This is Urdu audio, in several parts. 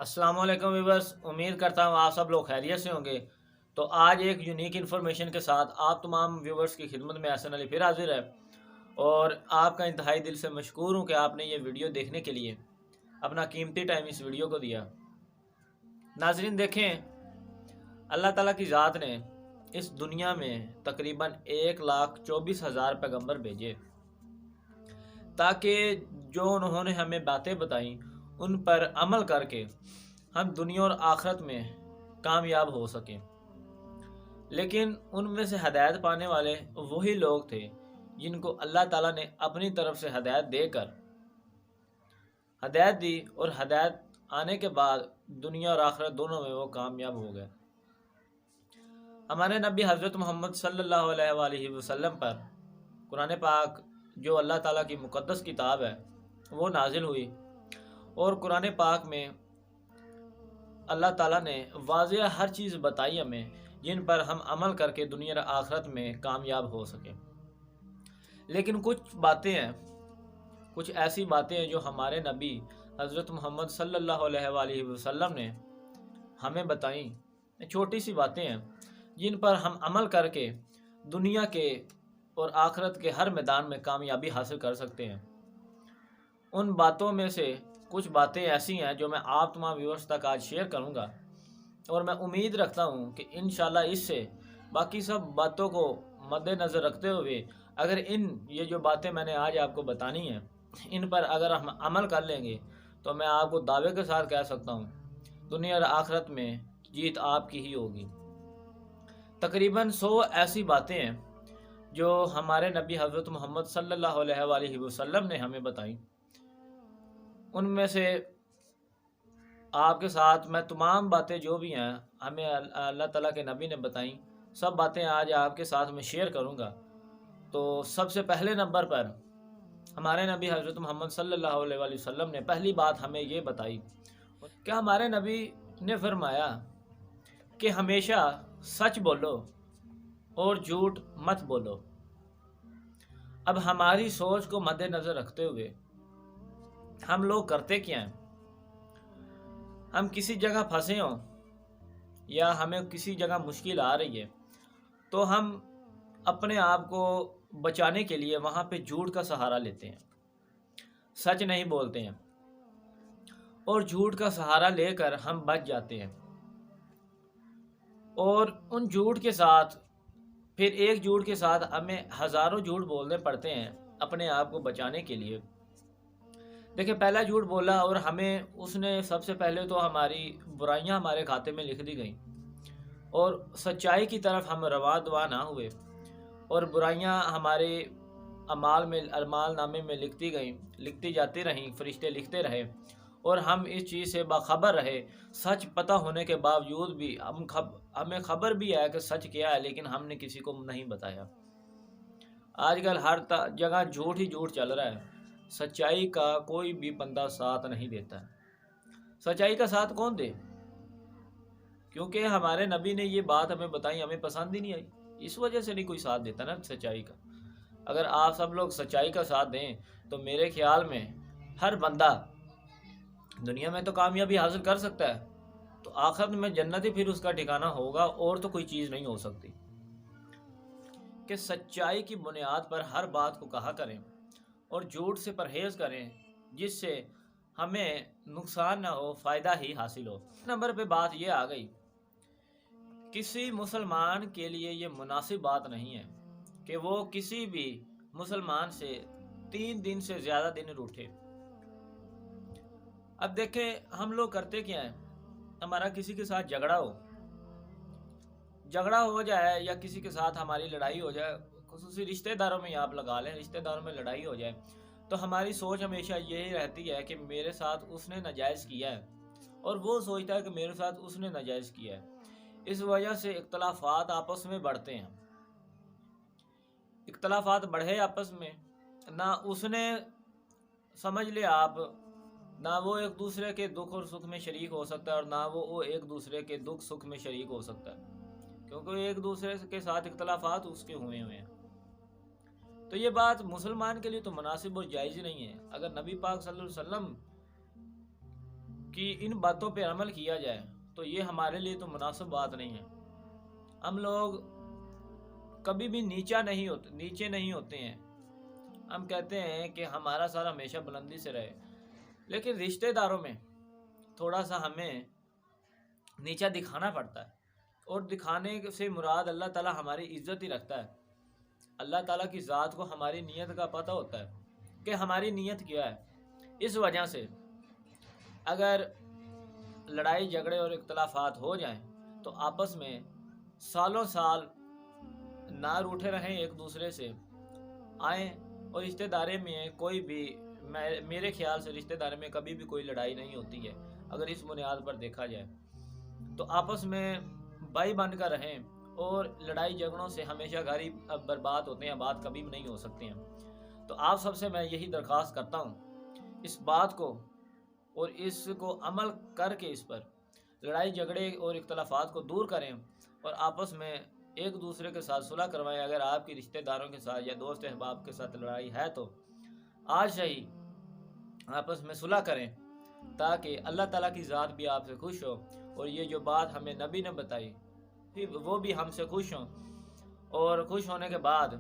السلام علیکم ویورس، امید کرتا ہوں آپ سب لوگ خیریت سے ہوں گے۔ تو آج ایک یونیک انفارمیشن کے ساتھ آپ تمام ویورس کی خدمت میں احسن علی پھر حاضر ہے، اور آپ کا انتہائی دل سے مشکور ہوں کہ آپ نے یہ ویڈیو دیکھنے کے لیے اپنا قیمتی ٹائم اس ویڈیو کو دیا۔ ناظرین دیکھیں، اللہ تعالیٰ کی ذات نے اس دنیا میں تقریباً 1,24,000 پیغمبر بھیجے تاکہ جو انہوں نے ہمیں باتیں بتائیں ان پر عمل کر کے ہم دنیا اور آخرت میں کامیاب ہو سکیں۔ لیکن ان میں سے ہدایت پانے والے وہی لوگ تھے جن کو اللہ تعالیٰ نے اپنی طرف سے ہدایت دے کر ہدایت دی، اور ہدایت آنے کے بعد دنیا اور آخرت دونوں میں وہ کامیاب ہو گئے۔ ہمارے نبی حضرت محمد صلی اللہ علیہ وآلہ وسلم پر قرآن پاک جو اللہ تعالیٰ کی مقدس کتاب ہے وہ نازل ہوئی، اور قرآن پاک میں اللہ تعالیٰ نے واضح ہر چیز بتائی ہمیں جن پر ہم عمل کر کے دنیا اور آخرت میں کامیاب ہو سکیں۔ لیکن کچھ ایسی باتیں ہیں جو ہمارے نبی حضرت محمد صلی اللہ علیہ وآلہ وسلم نے ہمیں بتائیں، چھوٹی سی باتیں ہیں جن پر ہم عمل کر کے دنیا کے اور آخرت کے ہر میدان میں کامیابی حاصل کر سکتے ہیں۔ ان باتوں میں سے کچھ باتیں ایسی ہیں جو میں آپ تمام ویورز تک آج شیئر کروں گا، اور میں امید رکھتا ہوں کہ انشاءاللہ اس سے باقی سب باتوں کو مد نظر رکھتے ہوئے اگر یہ جو باتیں میں نے آج آپ کو بتانی ہیں ان پر اگر ہم عمل کر لیں گے تو میں آپ کو دعوے کے ساتھ کہہ سکتا ہوں دنیا اور آخرت میں جیت آپ کی ہی ہوگی۔ تقریباً 100 ایسی باتیں ہیں جو ہمارے نبی حضرت محمد صلی اللہ علیہ وآلہ وسلم نے ہمیں بتائیں۔ ان میں سے آپ کے ساتھ میں تمام باتیں جو بھی ہیں ہمیں اللہ تعالیٰ کے نبی نے بتائیں، سب باتیں آج آپ کے ساتھ میں شیئر کروں گا۔ تو سب سے پہلے نمبر پر ہمارے نبی حضرت محمد صلی اللہ علیہ وآلہ وسلم نے پہلی بات ہمیں یہ بتائی کہ ہمارے نبی نے فرمایا کہ ہمیشہ سچ بولو اور جھوٹ مت بولو۔ اب ہماری سوچ کو مد نظر رکھتے ہوئے ہم لوگ کرتے کیا ہیں؟ ہم کسی جگہ پھنسے ہوں یا ہمیں کسی جگہ مشکل آ رہی ہے تو ہم اپنے آپ کو بچانے کے لیے وہاں پہ جھوٹ کا سہارا لیتے ہیں، سچ نہیں بولتے ہیں، اور جھوٹ کا سہارا لے کر ہم بچ جاتے ہیں، اور ان جھوٹ کے ساتھ پھر ایک جھوٹ کے ساتھ ہمیں ہزاروں جھوٹ بولنے پڑتے ہیں اپنے آپ کو بچانے کے لیے۔ دیکھیں، پہلا جھوٹ بولا اور ہمیں اس نے سب سے پہلے تو ہماری برائیاں ہمارے کھاتے میں لکھ دی گئیں، اور سچائی کی طرف ہم رواں دوا نہ ہوئے، اور برائیاں ہمارے اعمال نامے میں لکھتی جاتی رہیں، فرشتے لکھتے رہے، اور ہم اس چیز سے باخبر رہے۔ سچ پتہ ہونے کے باوجود بھی ہمیں خبر بھی ہے کہ سچ کیا ہے، لیکن ہم نے کسی کو نہیں بتایا۔ آج کل ہر جگہ جھوٹ ہی جھوٹ چل رہا ہے، سچائی کا کوئی بھی بندہ ساتھ نہیں دیتا ہے۔ سچائی کا ساتھ کون دے؟ کیونکہ ہمارے نبی نے یہ بات ہمیں بتائی، ہمیں پسند ہی نہیں آئی، اس وجہ سے نہیں کوئی ساتھ دیتا نا سچائی کا۔ اگر آپ سب لوگ سچائی کا ساتھ دیں تو میرے خیال میں ہر بندہ دنیا میں تو کامیابی حاصل کر سکتا ہے، تو آخرت میں جنت ہی پھر اس کا ٹھکانہ ہوگا، اور تو کوئی چیز نہیں ہو سکتی۔ کہ سچائی کی بنیاد پر ہر بات کو کہا کریں اور جھوٹ سے پرہیز کریں، جس سے ہمیں نقصان نہ ہو، فائدہ ہی حاصل ہو۔ نمبر پہ بات یہ آ گئی، کسی مسلمان کے لیے یہ مناسب بات نہیں ہے کہ وہ کسی بھی مسلمان سے 3 دن سے زیادہ دن روٹھے۔ اب دیکھیں، ہم لوگ کرتے کیا ہیں؟ ہمارا کسی کے ساتھ جھگڑا ہو جائے یا کسی کے ساتھ ہماری لڑائی ہو جائے، خصوصی رشتہ داروں میں آپ لگا لیں، رشتہ داروں میں لڑائی ہو جائے تو ہماری سوچ ہمیشہ یہی رہتی ہے کہ میرے ساتھ اس نے ناجائز کیا ہے، اور وہ سوچتا ہے کہ میرے ساتھ اس نے ناجائز کیا ہے۔ اس وجہ سے اختلافات آپس میں بڑھتے ہیں۔ اختلافات بڑھے آپس میں، نہ اس نے سمجھ لے آپ، نہ وہ ایک دوسرے کے دکھ اور سکھ میں شریک ہو سکتا ہے، اور نہ وہ ایک دوسرے کے دکھ سکھ میں شریک ہو سکتا ہے، کیونکہ ایک دوسرے کے ساتھ اختلافات اس کے ہوئے ہیں۔ تو یہ بات مسلمان کے لیے تو مناسب اور جائز ہی نہیں ہے۔ اگر نبی پاک صلی اللہ علیہ وسلم کہ ان باتوں پہ عمل کیا جائے تو یہ ہمارے لیے تو مناسب بات نہیں ہے۔ ہم لوگ کبھی بھی نیچے نہیں ہوتے ہیں۔ ہم کہتے ہیں کہ ہمارا سر ہمیشہ بلندی سے رہے، لیکن رشتہ داروں میں تھوڑا سا ہمیں نیچا دکھانا پڑتا ہے، اور دکھانے سے مراد اللہ تعالیٰ ہماری عزت ہی رکھتا ہے۔ اللہ تعالیٰ کی ذات کو ہماری نیت کا پتہ ہوتا ہے کہ ہماری نیت کیا ہے۔ اس وجہ سے اگر لڑائی جھگڑے اور اختلافات ہو جائیں تو آپس میں سالوں سال نہ روٹھے رہیں، ایک دوسرے سے آئیں، اور رشتہ داری میں کوئی بھی میرے خیال سے رشتہ داری میں کبھی بھی کوئی لڑائی نہیں ہوتی ہے اگر اس بنیاد پر دیکھا جائے تو آپس میں بھائی بن کر رہیں، اور لڑائی جھگڑوں سے ہمیشہ گھر ہی برباد ہوتے ہیں، بات کبھی بھی نہیں ہو سکتی ہیں۔ تو آپ سب سے میں یہی درخواست کرتا ہوں، اس بات کو اور اس کو عمل کر کے اس پر لڑائی جھگڑے اور اختلافات کو دور کریں، اور آپس میں ایک دوسرے کے ساتھ صلح کروائیں۔ اگر آپ کی رشتہ داروں کے ساتھ یا دوست احباب کے ساتھ لڑائی ہے تو آج سے ہی آپس میں صلح کریں، تاکہ اللہ تعالیٰ کی ذات بھی آپ سے خوش ہو، اور یہ جو بات ہمیں نبی نے بتائی وہ بھی ہم سے خوش ہوں، اور خوش ہونے کے بعد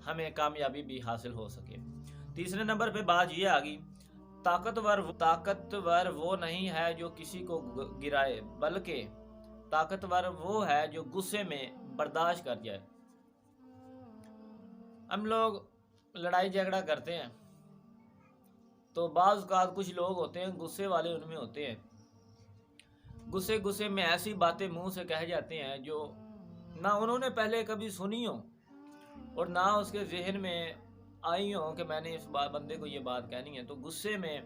ہمیں کامیابی بھی حاصل ہو سکے۔ تیسرے نمبر پہ بات یہ آگی، طاقتور وہ نہیں ہے جو کسی کو گرائے، بلکہ طاقتور وہ ہے جو غصے میں برداشت کر جائے۔ ہم لوگ لڑائی جھگڑا کرتے ہیں تو بعض اوقات کچھ لوگ ہوتے ہیں غصے والے، ان میں ہوتے ہیں غصے میں ایسی باتیں منہ سے کہہ جاتے ہیں جو نہ انہوں نے پہلے کبھی سنی ہو، اور نہ اس کے ذہن میں آئی ہوں کہ میں نے اس بندے کو یہ بات کہنی ہے۔ تو غصے میں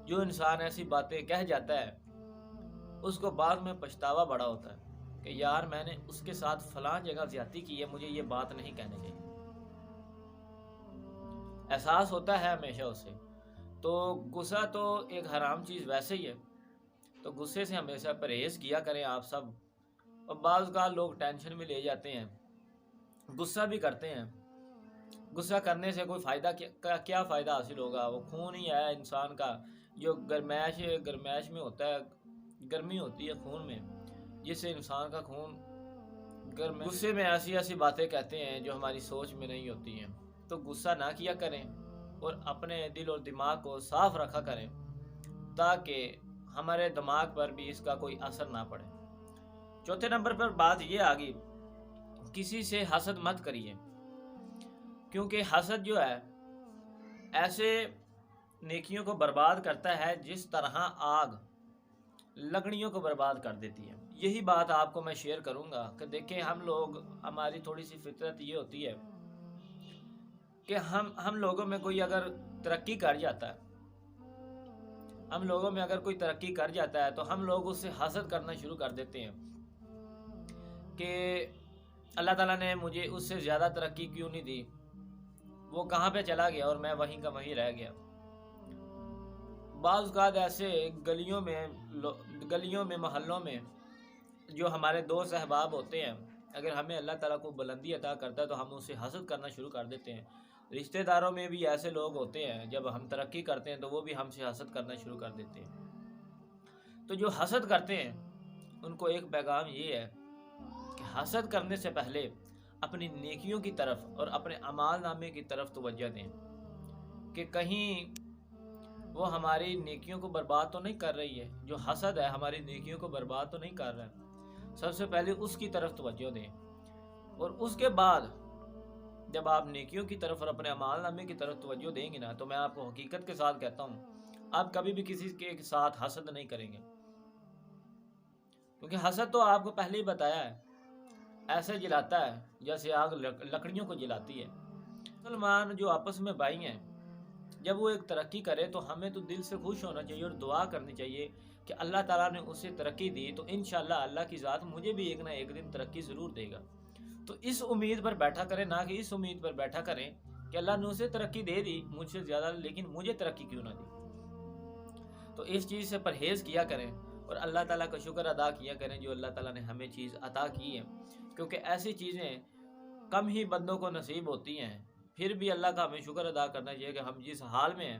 جو انسان ایسی باتیں کہہ جاتا ہے اس کو بعد میں پچھتاوا بڑا ہوتا ہے کہ یار میں نے اس کے ساتھ فلاں جگہ زیادتی کی ہے، مجھے یہ بات نہیں کہنی چاہیے۔ احساس ہوتا ہے ہمیشہ اسے۔ تو غصہ تو ایک حرام چیز ویسے ہی ہے، تو غصے سے ہمیشہ پرہیز کیا کریں آپ سب۔ اور بعض اوقات لوگ ٹینشن میں لے جاتے ہیں، غصہ بھی کرتے ہیں۔ غصہ کرنے سے کوئی فائدہ کیا فائدہ حاصل ہوگا؟ وہ خون ہی ہے انسان کا جو گرمائش میں ہوتا ہے، گرمی ہوتی ہے خون میں، جس سے انسان کا خون گرم۔ غصے میں ایسی باتیں کہتے ہیں جو ہماری سوچ میں نہیں ہوتی ہیں۔ تو غصہ نہ کیا کریں، اور اپنے دل اور دماغ کو صاف رکھا کریں، تاکہ ہمارے دماغ پر بھی اس کا کوئی اثر نہ پڑے۔ چوتھے نمبر پر بات یہ آگی، کسی سے حسد مت کریے، کیونکہ حسد جو ہے ایسے نیکیوں کو برباد کرتا ہے جس طرح آگ لکڑیوں کو برباد کر دیتی ہے۔ یہی بات آپ کو میں شیئر کروں گا کہ دیکھیں ہم لوگ، ہماری تھوڑی سی فطرت یہ ہوتی ہے کہ ہم لوگوں میں کوئی اگر ترقی کر جاتا ہے، تو ہم لوگ اس سے حسد کرنا شروع کر دیتے ہیں کہ اللہ تعالیٰ نے مجھے اس سے زیادہ ترقی کیوں نہیں دی، وہ کہاں پہ چلا گیا اور میں وہیں کا وہیں رہ گیا۔ بعض اوقات ایسے گلیوں میں محلوں میں جو ہمارے دوست احباب ہوتے ہیں، اگر ہمیں اللہ تعالیٰ کو بلندی عطا کرتا ہے تو ہم اس سے حسد کرنا شروع کر دیتے ہیں۔ رشتہ داروں میں بھی ایسے لوگ ہوتے ہیں، جب ہم ترقی کرتے ہیں تو وہ بھی ہم سے حسد کرنا شروع کر دیتے ہیں۔ تو جو حسد کرتے ہیں ان کو ایک پیغام یہ ہے کہ حسد کرنے سے پہلے اپنی نیکیوں کی طرف اور اپنے اعمال نامے کی طرف توجہ دیں کہ کہیں وہ ہماری نیکیوں کو برباد تو نہیں کر رہی ہے، جو حسد ہے ہماری نیکیوں کو برباد تو نہیں کر رہا ہے۔ سب سے پہلے اس کی طرف توجہ دیں، اور اس کے بعد جب آپ نیکیوں کی طرف اور اپنے اعمال نامے کی طرف توجہ دیں گے نا، تو میں آپ کو حقیقت کے ساتھ کہتا ہوں آپ کبھی بھی کسی کے ساتھ حسد نہیں کریں گے، کیونکہ حسد تو آپ کو پہلے ہی بتایا ہے ایسے جلاتا ہے جیسے آگ لکڑیوں کو جلاتی ہے۔ مسلمان جو آپس میں بھائی ہیں، جب وہ ایک ترقی کرے تو ہمیں تو دل سے خوش ہونا چاہیے اور دعا کرنی چاہیے کہ اللہ تعالیٰ نے اسے ترقی دی تو انشاءاللہ اللہ کی ذات مجھے بھی ایک نہ ایک دن ترقی ضرور دے گا۔ تو اس امید پر بیٹھا کریں، نہ کہ اس امید پر بیٹھا کریں کہ اللہ نے اسے ترقی دے دی مجھ سے زیادہ، لیکن مجھے ترقی کیوں نہ دی۔ تو اس چیز سے پرہیز کیا کریں اور اللہ تعالیٰ کا شکر ادا کیا کریں جو اللہ تعالیٰ نے ہمیں چیز عطا کی ہے، کیونکہ ایسی چیزیں کم ہی بندوں کو نصیب ہوتی ہیں۔ پھر بھی اللہ کا ہمیں شکر ادا کرنا چاہیے کہ ہم جس حال میں ہیں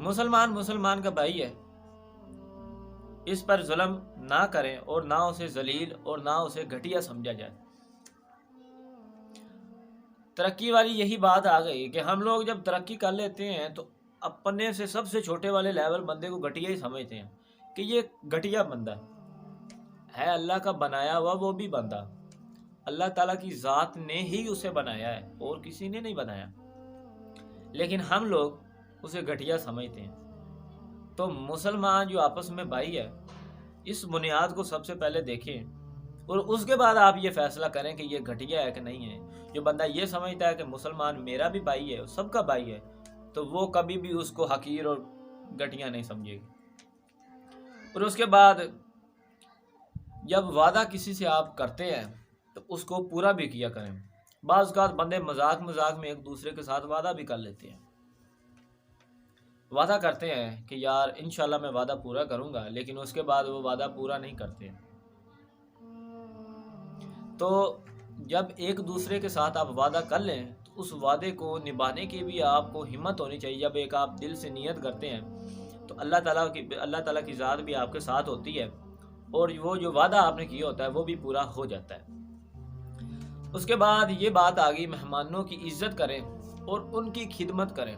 مسلمان مسلمان کا بھائی ہے، اس پر ظلم نہ کریں اور نہ اسے ذلیل اور نہ اسے گھٹیا سمجھا جائے۔ ترقی والی یہی بات آ گئی کہ ہم لوگ جب ترقی کر لیتے ہیں تو اپنے سے سب سے چھوٹے والے لیول بندے کو گھٹیا ہی سمجھتے ہیں کہ یہ گھٹیا بندہ ہے۔ اللہ کا بنایا ہوا وہ بھی بندہ اللہ تعالیٰ کی ذات نے ہی اسے بنایا ہے اور کسی نے نہیں بنایا، لیکن ہم لوگ اسے گھٹیا سمجھتے ہیں۔ تو مسلمان جو آپس میں بھائی ہے، اس بنیاد کو سب سے پہلے دیکھیں اور اس کے بعد آپ یہ فیصلہ کریں کہ یہ گھٹیا ہے کہ نہیں ہے۔ جو بندہ یہ سمجھتا ہے کہ مسلمان میرا بھی بھائی ہے، سب کا بھائی ہے، تو وہ کبھی بھی اس کو حقیر اور گھٹیا نہیں سمجھے گی۔ اور اس کے بعد جب وعدہ کسی سے آپ کرتے ہیں تو اس کو پورا بھی کیا کریں۔ بعض اوقات بندے مذاق میں ایک دوسرے کے ساتھ وعدہ بھی کر لیتے ہیں، وعدہ کرتے ہیں کہ یار انشاءاللہ میں وعدہ پورا کروں گا، لیکن اس کے بعد وہ وعدہ پورا نہیں کرتے۔ تو جب ایک دوسرے کے ساتھ آپ وعدہ کر لیں تو اس وعدے کو نبھانے کی بھی آپ کو ہمت ہونی چاہیے۔ جب ایک آپ دل سے نیت کرتے ہیں تو اللہ تعالیٰ کی ذات بھی آپ کے ساتھ ہوتی ہے اور وہ جو وعدہ آپ نے کیا ہوتا ہے وہ بھی پورا ہو جاتا ہے۔ اس کے بعد یہ بات آ گئی، مہمانوں کی عزت کریں اور ان کی خدمت کریں۔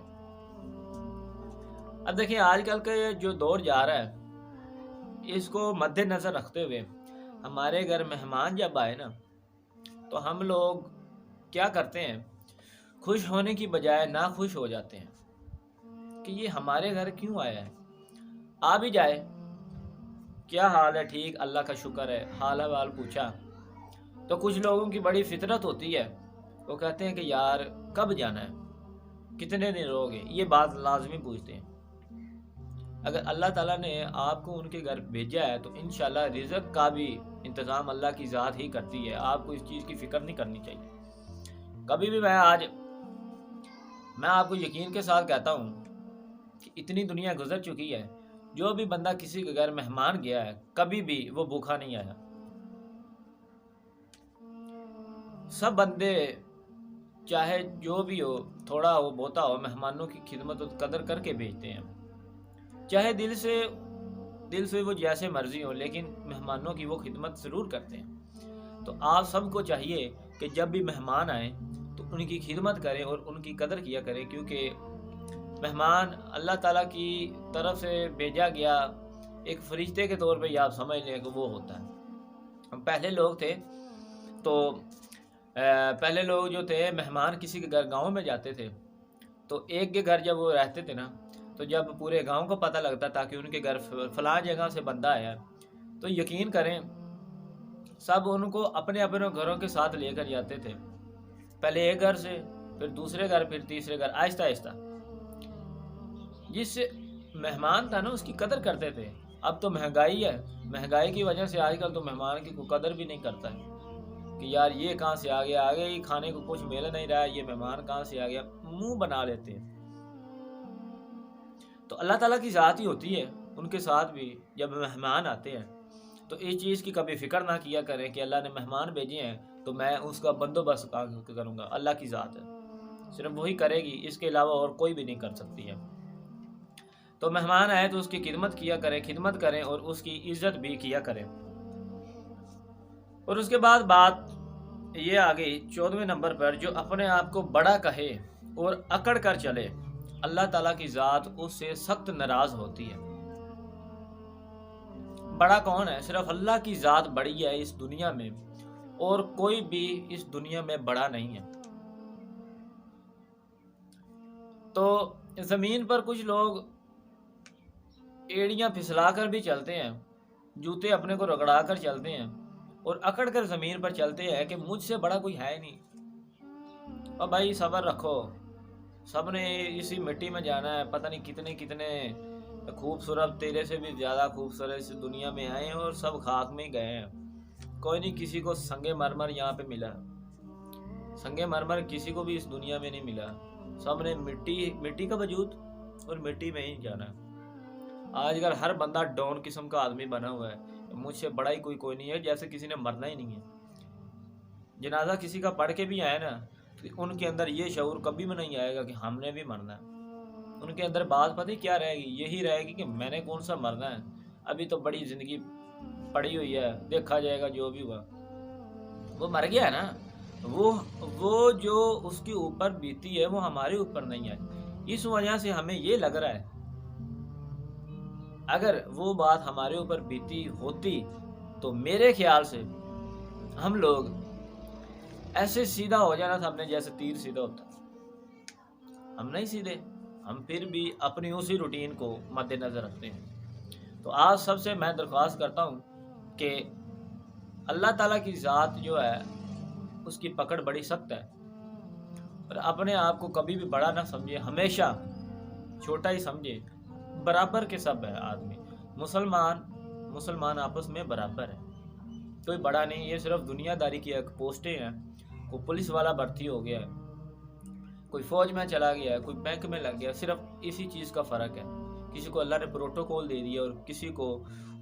اب دیکھیں آج کل کا جو دور جا رہا ہے، اس کو مد نظر رکھتے ہوئے ہمارے گھر مہمان جب آئے نا تو ہم لوگ کیا کرتے ہیں، خوش ہونے کی بجائے ناخوش ہو جاتے ہیں کہ یہ ہمارے گھر کیوں آیا ہے۔ آ بھی جائے، کیا حال ہے، ٹھیک، اللہ کا شکر ہے، حال احوال پوچھا، تو کچھ لوگوں کی بڑی فطرت ہوتی ہے، وہ کہتے ہیں کہ یار کب جانا ہے، کتنے دن رہوگے، یہ بات لازمی پوچھتے ہیں۔ اگر اللہ تعالیٰ نے آپ کو ان کے گھر بھیجا ہے تو انشاءاللہ رزق کا بھی انتظام اللہ کی ذات ہی کرتی ہے، آپ کو اس چیز کی فکر نہیں کرنی چاہیے۔ کبھی بھی میں آپ کو یقین کے ساتھ کہتا ہوں کہ اتنی دنیا گزر چکی ہے، جو بھی بندہ کسی کے گھر مہمان گیا ہے کبھی بھی وہ بھوکا نہیں آیا۔ سب بندے چاہے جو بھی ہو، تھوڑا ہو بہتا ہو، مہمانوں کی خدمت و قدر کر کے بھیجتے ہیں، چاہے دل سے وہ جیسے مرضی ہو، لیکن مہمانوں کی وہ خدمت ضرور کرتے ہیں۔ تو آپ سب کو چاہیے کہ جب بھی مہمان آئیں تو ان کی خدمت کریں اور ان کی قدر کیا کریں، کیونکہ مہمان اللہ تعالیٰ کی طرف سے بھیجا گیا ایک فرشتے کے طور پہ یہ آپ سمجھ لیں کہ وہ ہوتا ہے۔ پہلے لوگ جو تھے مہمان کسی کے گھر گاؤں میں جاتے تھے تو ایک کے گھر جب وہ رہتے تھے نا تو جب پورے گاؤں کو پتہ لگتا تھا کہ ان کے گھر فلاں جگہ سے بندہ آیا تو یقین کریں سب ان کو اپنے گھروں کے ساتھ لے کر جاتے تھے، پہلے ایک گھر سے، پھر دوسرے گھر، پھر تیسرے گھر، آہستہ آہستہ۔ جس مہمان تھا نا اس کی قدر کرتے تھے۔ اب تو مہنگائی ہے، مہنگائی کی وجہ سے آج کل تو مہمان کی کوئی قدر بھی نہیں کرتا ہے کہ یار یہ کہاں سے آ گیا، آگے ہی کھانے کو کچھ مل نہیں رہا ہے، یہ مہمان کہاں سے آ گیا، منہ بنا لیتے ہیں۔ تو اللہ تعالیٰ کی ذات ہی ہوتی ہے، ان کے ساتھ بھی جب مہمان آتے ہیں تو اس چیز کی کبھی فکر نہ کیا کریں کہ اللہ نے مہمان بھیجے ہیں تو میں اس کا بندوبست کروں گا۔ اللہ کی ذات ہے، صرف وہی کرے گی، اس کے علاوہ اور کوئی بھی نہیں کر سکتی ہے۔ تو مہمان آئے تو اس کی خدمت کریں اور اس کی عزت بھی کیا کریں۔ اور اس کے بعد بات یہ آ گئی 14ویں نمبر پر، جو اپنے آپ کو بڑا کہے اور اکڑ کر چلے، اللہ تعالیٰ کی ذات اس سے سخت ناراض ہوتی ہے۔ بڑا کون ہے؟ صرف اللہ کی ذات بڑی ہے اس دنیا میں، اور کوئی بھی اس دنیا میں بڑا نہیں ہے۔ تو زمین پر کچھ لوگ ایڑیاں پھسلا کر بھی چلتے ہیں، جوتے اپنے کو رگڑا کر چلتے ہیں اور اکڑ کر زمین پر چلتے ہیں کہ مجھ سے بڑا کوئی ہے نہیں۔ اور بھائی صبر رکھو، سب نے اسی مٹی میں جانا ہے، پتہ نہیں کتنے خوبصورت، تیرے سے بھی زیادہ خوبصورت اس دنیا میں آئے ہیں اور سب خاک میں ہی گئے ہیں۔ کوئی نہیں کسی کو سنگ مرمر یہاں پہ ملا، سنگ مرمر کسی کو بھی اس دنیا میں نہیں ملا، سب نے مٹی کا وجود اور مٹی میں ہی جانا ہے۔ آج کل ہر بندہ ڈون قسم کا آدمی بنا ہوا ہے، مجھ سے بڑا ہی کوئی نہیں ہے، جیسے کسی نے مرنا ہی نہیں ہے۔ جنازہ کسی کا پڑھ کے بھی آئے نا تو ان کے اندر یہ شعور کبھی بھی نہیں آئے گا کہ ہم نے بھی مرنا ہے۔ ان کے اندر بات پتہ کیا رہے گی؟ یہی رہے گی کہ میں نے کون سا مرنا ہے، ابھی تو بڑی زندگی پڑی ہوئی ہے، دیکھا جائے گا جو بھی ہوا۔ وہ مر گیا ہے نا، وہ جو اس کے اوپر بیتی ہے وہ ہمارے اوپر نہیں ہے۔ اس وجہ سے ہمیں یہ لگ رہا ہے اگر وہ بات ہمارے اوپر بیتی ہوتی تو میرے خیال سے ہم لوگ ایسے سیدھا ہو جانا تھا اپنے جیسے تیر سیدھا ہوتا۔ ہم نہیں سیدھے، ہم پھر بھی اپنی اسی روٹین کو مد نظر رکھتے ہیں۔ تو آج سب سے میں درخواست کرتا ہوں کہ اللہ تعالیٰ کی ذات جو ہے اس کی پکڑ بڑی سخت ہے، اور اپنے آپ کو کبھی بھی بڑا نہ سمجھے، ہمیشہ چھوٹا ہی سمجھے۔ برابر کے سب ہے آدمی، مسلمان آپس میں برابر ہے، کوئی بڑا نہیں۔ یہ صرف دنیا داری کی ایک پوسٹیں ہیں، کوئی پولیس والا بھرتی ہو گیا ہے، کوئی فوج میں چلا گیا ہے، کوئی بینک میں لگ گیا، صرف اسی چیز کا فرق ہے۔ کسی کو اللہ نے پروٹوکول دے دیا اور کسی کو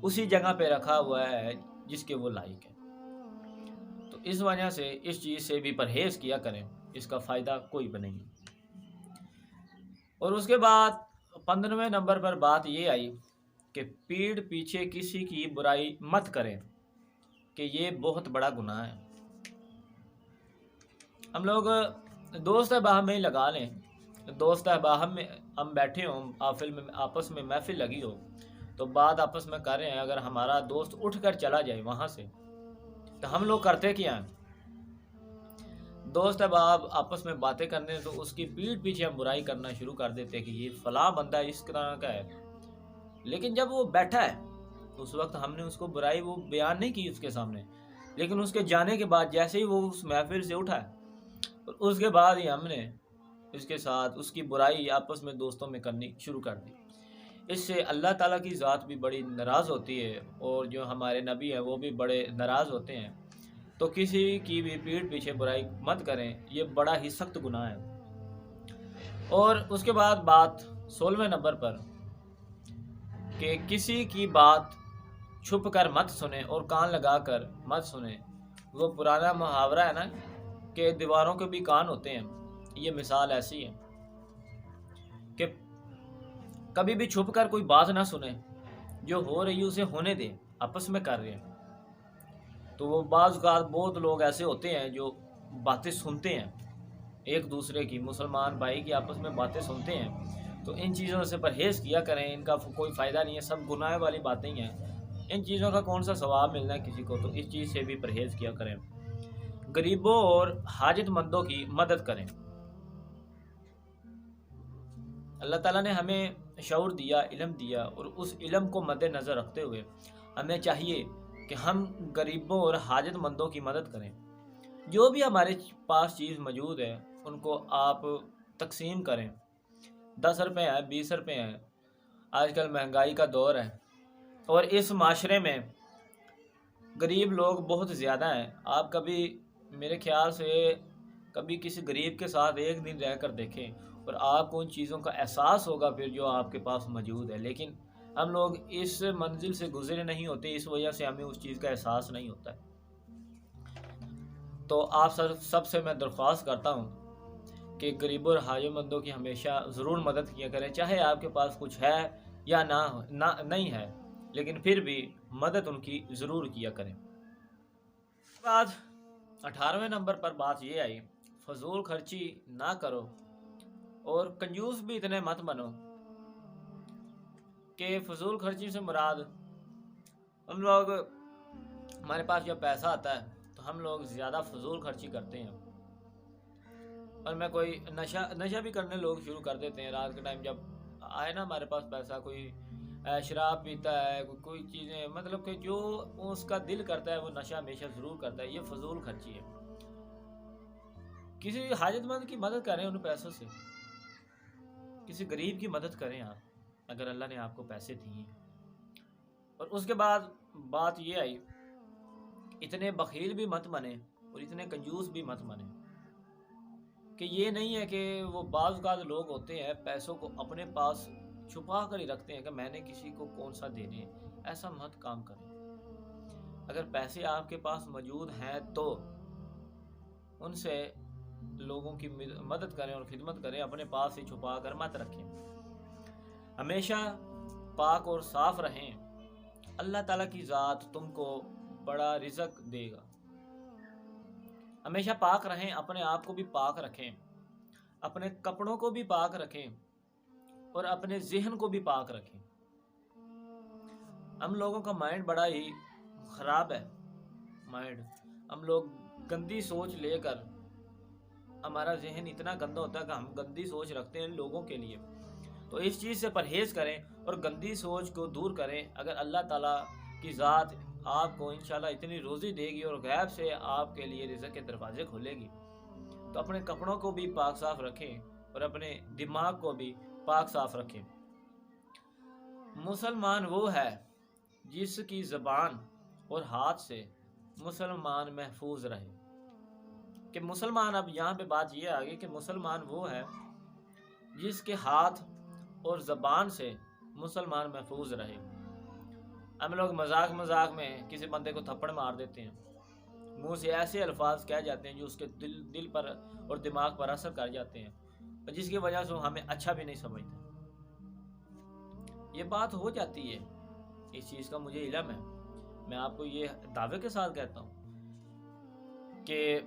اسی جگہ پہ رکھا ہوا ہے جس کے وہ لائق ہے۔ تو اس وجہ سے اس چیز سے بھی پرہیز کیا کریں، اس کا فائدہ کوئی بھی نہیں۔ اور اس کے بعد 15ویں نمبر پر بات یہ آئی کہ پیڑ پیچھے کسی کی برائی مت کریں، کہ یہ بہت بڑا گناہ ہے۔ ہم لوگ دوست باہم میں ہی لگا لیں، دوست باہم میں ہم بیٹھے ہوں، آپس میں محفل لگی ہو تو بات آپس میں کر رہے ہیں، اگر ہمارا دوست اٹھ کر چلا جائے وہاں سے تو ہم لوگ کرتے کیا ہیں؟ دوست احباب آپس میں باتیں کرنے تو اس کی پیٹھ پیچھے ہم برائی کرنا شروع کر دیتے ہیں کہ یہ فلاں بندہ اس طرح کا ہے، لیکن جب وہ بیٹھا ہے اس وقت ہم نے اس کو برائی وہ بیان نہیں کی اس کے سامنے، لیکن اس کے جانے کے بعد جیسے ہی وہ اس محفل سے اٹھا ہے اور اس کے بعد ہی ہم نے اس کے ساتھ اس کی برائی آپس میں دوستوں میں کرنی شروع کر دی۔ اس سے اللہ تعالیٰ کی ذات بھی بڑی ناراض ہوتی ہے، اور جو ہمارے نبی ہیں وہ بھی بڑے ناراض ہوتے ہیں۔ تو کسی کی بھی پیٹھ پیچھے برائی مت کریں، یہ بڑا ہی سخت گناہ ہے۔ اور اس کے بعد بات 16ویں نمبر پر کہ کسی کی بات چھپ کر مت سنیں اور کان لگا کر مت سنیں۔ وہ پرانا محاورہ ہے نا کہ دیواروں کے بھی کان ہوتے ہیں، یہ مثال ایسی ہے کہ کبھی بھی چھپ کر کوئی بات نہ سنیں، جو ہو رہی ہے اسے ہونے دیں، آپس میں کر رہے ہیں۔ تو وہ بعض اوقات بہت لوگ ایسے ہوتے ہیں جو باتیں سنتے ہیں ایک دوسرے کی، مسلمان بھائی کی آپس میں باتیں سنتے ہیں، تو ان چیزوں سے پرہیز کیا کریں، ان کا کوئی فائدہ نہیں ہے، سب گناہ والی باتیں ہی ہیں، ان چیزوں کا کون سا ثواب ملنا ہے کسی کو، تو اس چیز سے بھی پرہیز کیا کریں۔ غریبوں اور حاجت مندوں کی مدد کریں۔ اللہ تعالیٰ نے ہمیں شعور دیا، علم دیا، اور اس علم کو مد نظر رکھتے ہوئے ہمیں چاہیے کہ ہم غریبوں اور حاجت مندوں کی مدد کریں۔ جو بھی ہمارے پاس چیز موجود ہے ان کو آپ تقسیم کریں۔ 10 روپے ہیں، 20 روپے ہیں، آج کل مہنگائی کا دور ہے، اور اس معاشرے میں غریب لوگ بہت زیادہ ہیں۔ آپ کبھی میرے خیال سے کبھی کسی غریب کے ساتھ ایک دن رہ کر دیکھیں اور آپ کو ان چیزوں کا احساس ہوگا پھر جو آپ کے پاس موجود ہے، لیکن ہم لوگ اس منزل سے گزرے نہیں ہوتے، اس وجہ سے ہمیں اس چیز کا احساس نہیں ہوتا ہے۔ تو آپ سب سے میں درخواست کرتا ہوں کہ غریبوں اور حاجت مندوں کی ہمیشہ ضرور مدد کیا کریں، چاہے آپ کے پاس کچھ ہے یا نہیں ہے، لیکن پھر بھی مدد ان کی ضرور کیا کریں۔ بعد 18ویں نمبر پر بات یہ آئی، فضول خرچی نہ کرو اور کنجوس بھی اتنے مت بنو۔ کہ فضول خرچی سے مراد ہم لوگ، ہمارے پاس جب پیسہ آتا ہے تو ہم لوگ زیادہ فضول خرچی کرتے ہیں، اور میں کوئی نشہ بھی کرنے لوگ شروع کر دیتے ہیں رات کے ٹائم، جب آئے نا ہمارے پاس پیسہ، کوئی شراب پیتا ہے، کوئی چیزیں، مطلب کہ جو اس کا دل کرتا ہے وہ نشہ ہمیشہ ضرور کرتا ہے، یہ فضول خرچی ہے۔ کسی حاجت مند کی مدد کریں ان پیسوں سے، کسی غریب کی مدد کریں آپ، اگر اللہ نے آپ کو پیسے دیے۔ اور اس کے بعد بات یہ آئی، اتنے بخیل بھی مت بنے اور اتنے کنجوس بھی مت بنے، کہ یہ نہیں ہے کہ وہ بعض اوقات لوگ ہوتے ہیں پیسوں کو اپنے پاس چھپا کر ہی رکھتے ہیں کہ میں نے کسی کو کون سا دینے، ایسا مت کام کریں۔ اگر پیسے آپ کے پاس موجود ہیں تو ان سے لوگوں کی مدد کریں اور خدمت کریں، اپنے پاس ہی چھپا کر مت رکھیں۔ ہمیشہ پاک اور صاف رہیں، اللہ تعالیٰ کی ذات تم کو بڑا رزق دے گا۔ ہمیشہ پاک رہیں، اپنے آپ کو بھی پاک رکھیں، اپنے کپڑوں کو بھی پاک رکھیں اور اپنے ذہن کو بھی پاک رکھیں۔ ہم لوگوں کا مائنڈ بڑا ہی خراب ہے، ہم لوگ گندی سوچ لے کر، ہمارا ذہن اتنا گندا ہوتا ہے کہ ہم گندی سوچ رکھتے ہیں لوگوں کے لیے۔ تو اس چیز سے پرہیز کریں اور گندی سوچ کو دور کریں۔ اگر اللہ تعالیٰ کی ذات آپ کو انشاءاللہ اتنی روزی دے گی اور غیب سے آپ کے لیے رزق کے دروازے کھولے گی، تو اپنے کپڑوں کو بھی پاک صاف رکھیں اور اپنے دماغ کو بھی پاک صاف رکھیں۔ مسلمان وہ ہے جس کی زبان اور ہاتھ سے مسلمان محفوظ رہے۔ کہ مسلمان، اب یہاں پہ بات یہ آ گئی کہ مسلمان وہ ہے جس کے ہاتھ اور زبان سے مسلمان محفوظ رہے۔ ہم لوگ مذاق میں کسی بندے کو تھپڑ مار دیتے ہیں، منہ سے ایسے الفاظ کہہ جاتے ہیں جو اس کے دل پر اور دماغ پر اثر کر جاتے ہیں، جس کی وجہ سے ہمیں اچھا بھی نہیں سمجھتے۔ یہ بات ہو جاتی ہے، اس چیز کا مجھے علم ہے۔ میں آپ کو یہ دعوے کے ساتھ کہتا ہوں کہ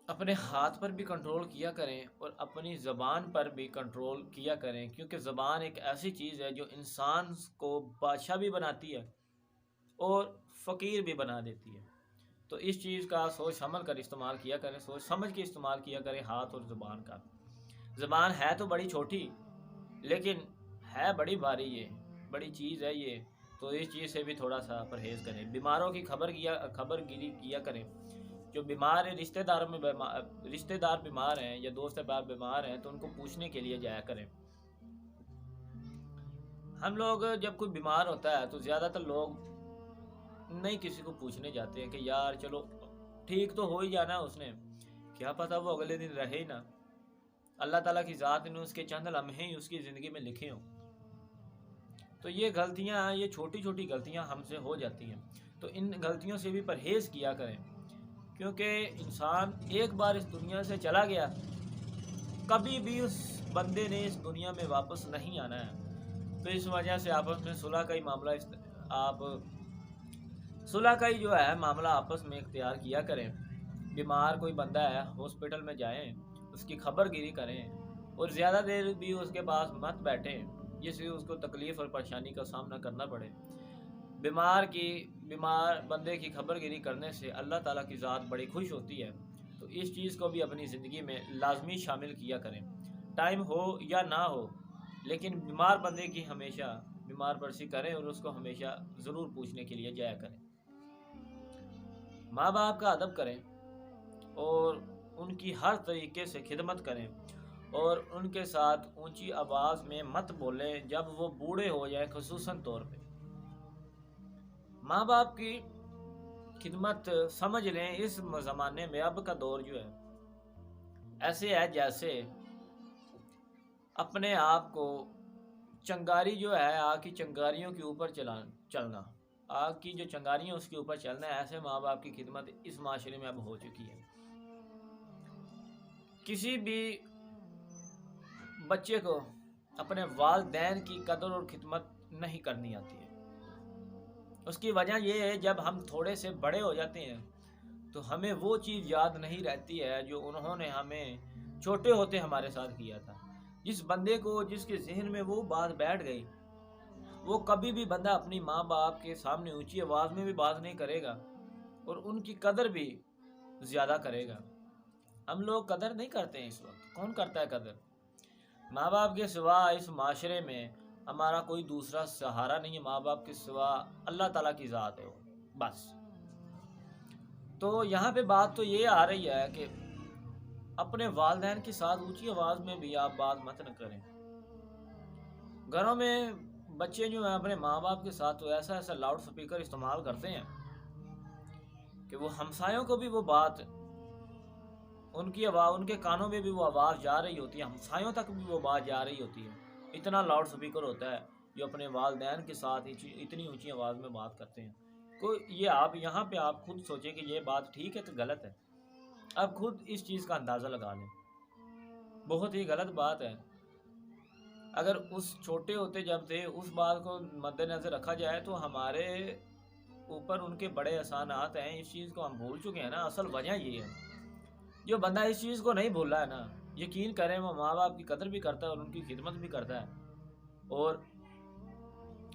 اپنے ہاتھ پر بھی کنٹرول کیا کریں اور اپنی زبان پر بھی کنٹرول کیا کریں، کیونکہ زبان ایک ایسی چیز ہے جو انسان کو بادشاہ بھی بناتی ہے اور فقیر بھی بنا دیتی ہے۔ تو اس چیز کا سوچ سمجھ کر استعمال کیا کریں، سوچ سمجھ کے استعمال کیا کریں ہاتھ اور زبان کا۔ زبان ہے تو بڑی چھوٹی، لیکن ہے بڑی بھاری، یہ بڑی چیز ہے یہ، تو اس چیز سے بھی تھوڑا سا پرہیز کریں۔ بیماروں کی خبر گیری کیا کریں۔ جو بیمار ہیں، رشتہ دار بیمار ہیں یا دوست احباب بیمار ہیں، تو ان کو پوچھنے کے لیے جایا کریں۔ ہم لوگ جب کوئی بیمار ہوتا ہے تو زیادہ تر لوگ نہیں کسی کو پوچھنے جاتے ہیں کہ یار چلو ٹھیک تو ہو ہی جانا ہے، اس نے کیا پتہ وہ اگلے دن رہے ہی نہ۔ اللہ تعالیٰ کی ذات نے اس کے چند لمحے ہی اس کی زندگی میں لکھے ہوں۔ تو یہ غلطیاں، یہ چھوٹی چھوٹی غلطیاں ہم سے ہو جاتی ہیں، تو ان غلطیوں سے بھی پرہیز کیا کریں، کیونکہ انسان ایک بار اس دنیا سے چلا گیا، کبھی بھی اس بندے نے اس دنیا میں واپس نہیں آنا ہے۔ تو اس وجہ سے آپس میں صلح کا ہی معاملہ صلح کا ہی جو ہے معاملہ آپس میں اختیار کیا کریں۔ بیمار کوئی بندہ ہے، ہاسپٹل میں جائیں، اس کی خبر گیری کریں اور زیادہ دیر بھی اس کے پاس مت بیٹھیں جس سے اس کو تکلیف اور پریشانی کا سامنا کرنا پڑے۔ بیمار بندے کی خبر گیری کرنے سے اللہ تعالیٰ کی ذات بڑی خوش ہوتی ہے، تو اس چیز کو بھی اپنی زندگی میں لازمی شامل کیا کریں، ٹائم ہو یا نہ ہو، لیکن بیمار بندے کی ہمیشہ بیمار پرسی کریں اور اس کو ہمیشہ ضرور پوچھنے کے لیے جایا کریں۔ ماں باپ کا ادب کریں اور ان کی ہر طریقے سے خدمت کریں اور ان کے ساتھ اونچی آواز میں مت بولیں جب وہ بوڑھے ہو جائیں، خصوصاً طور پہ۔ ماں باپ کی خدمت سمجھ لیں، اس زمانے میں اب کا دور جو ہے ایسے ہے جیسے اپنے آپ کو چنگاری جو ہے، آگ کی چنگاریوں کے اوپر چلنا، آگ کی جو چنگاریاں اس کے اوپر چلنا ہے، ایسے ماں باپ کی خدمت اس معاشرے میں اب ہو چکی ہے۔ کسی بھی بچے کو اپنے والدین کی قدر اور خدمت نہیں کرنی آتی ہے۔ اس کی وجہ یہ ہے، جب ہم تھوڑے سے بڑے ہو جاتے ہیں تو ہمیں وہ چیز یاد نہیں رہتی ہے جو انہوں نے ہمیں چھوٹے ہوتے ہمارے ساتھ کیا تھا۔ جس بندے کو، جس کے ذہن میں وہ بات بیٹھ گئی، وہ کبھی بھی بندہ اپنی ماں باپ کے سامنے اونچی آواز میں بھی بات نہیں کرے گا اور ان کی قدر بھی زیادہ کرے گا۔ ہم لوگ قدر نہیں کرتے ہیں اس وقت۔ کون کرتا ہے قدر؟ ماں باپ کے سوا اس معاشرے میں ہمارا کوئی دوسرا سہارا نہیں ہے۔ ماں باپ کے سوا اللہ تعالیٰ کی ذات ہے وہ، بس۔ تو یہاں پہ بات تو یہ آ رہی ہے کہ اپنے والدین کے ساتھ اونچی آواز میں بھی آپ بات مت نہ کریں۔ گھروں میں بچے جو ہیں اپنے ماں باپ کے ساتھ تو ایسا لاؤڈ سپیکر استعمال کرتے ہیں کہ وہ ہمسایوں کو بھی وہ بات، ان کی آواز، ان کے کانوں میں بھی وہ آواز جا رہی ہوتی ہے، ہمسایوں تک بھی وہ بات جا رہی ہوتی ہے۔ اتنا لاؤڈ سپیکر ہوتا ہے جو اپنے والدین کے ساتھ اتنی اونچی آواز میں بات کرتے ہیں۔ یہ آپ یہاں پہ آپ خود سوچیں کہ یہ بات ٹھیک ہے کہ غلط ہے۔ اب خود اس چیز کا اندازہ لگا لیں، بہت ہی غلط بات ہے۔ اگر اس چھوٹے ہوتے جب تھے اس بات کو مد نظر رکھا جائے تو ہمارے اوپر ان کے بڑے احسانات ہیں، اس چیز کو ہم بھول چکے ہیں نا۔ اصل وجہ یہ ہے، جو بندہ اس چیز کو نہیں بھول رہا ہے نا، یقین کریں وہ ماں باپ کی قدر بھی کرتا ہے اور ان کی خدمت بھی کرتا ہے، اور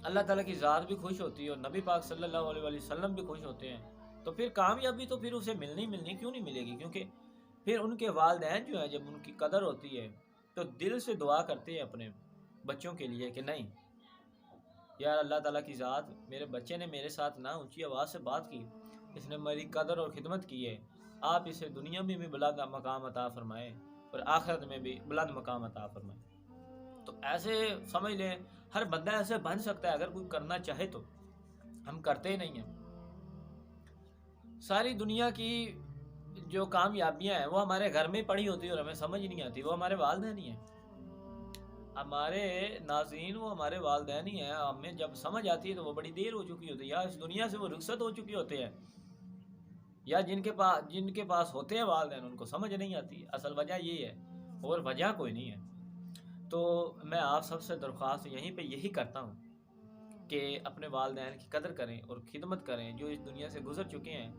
اللہ تعالیٰ کی ذات بھی خوش ہوتی ہے اور نبی پاک صلی اللہ علیہ وسلم بھی خوش ہوتے ہیں، تو پھر کامیابی تو پھر اسے ملنی کیوں نہیں ملے گی؟ کیونکہ پھر ان کے والدین جو ہیں جب ان کی قدر ہوتی ہے تو دل سے دعا کرتے ہیں اپنے بچوں کے لیے کہ نہیں یار، اللہ تعالیٰ کی ذات، میرے بچے نے میرے ساتھ نہ اونچی آواز سے بات کی، اس نے میری قدر اور خدمت کی ہے، آپ اسے دنیا میں بھی بلند مقام عطا فرمائیں اور آخرت میں بھی بلند مقام عطا فرمائیں۔ تو ایسے سمجھ لیں ہر بندہ ایسے بن سکتا ہے اگر کوئی کرنا چاہے تو، ہم کرتے ہی نہیں ہیں۔ ساری دنیا کی جو کامیابیاں ہیں وہ ہمارے گھر میں پڑی ہوتی ہیں اور ہمیں سمجھ نہیں آتی، وہ ہمارے والدین ہی ہیں، ہمارے ناظرین، وہ ہمارے والدین ہی ہیں۔ ہمیں جب سمجھ آتی ہے تو وہ بڑی دیر ہو چکی ہوتی ہے، یا اس دنیا سے وہ رخصت ہو چکے ہوتے ہیں، یا جن کے پاس ہوتے ہیں والدین ان کو سمجھ نہیں آتی۔ اصل وجہ یہ ہے اور وجہ کوئی نہیں ہے۔ تو میں آپ سب سے درخواست یہیں پہ یہی کرتا ہوں کہ اپنے والدین کی قدر کریں اور خدمت کریں، جو اس دنیا سے گزر چکے ہیں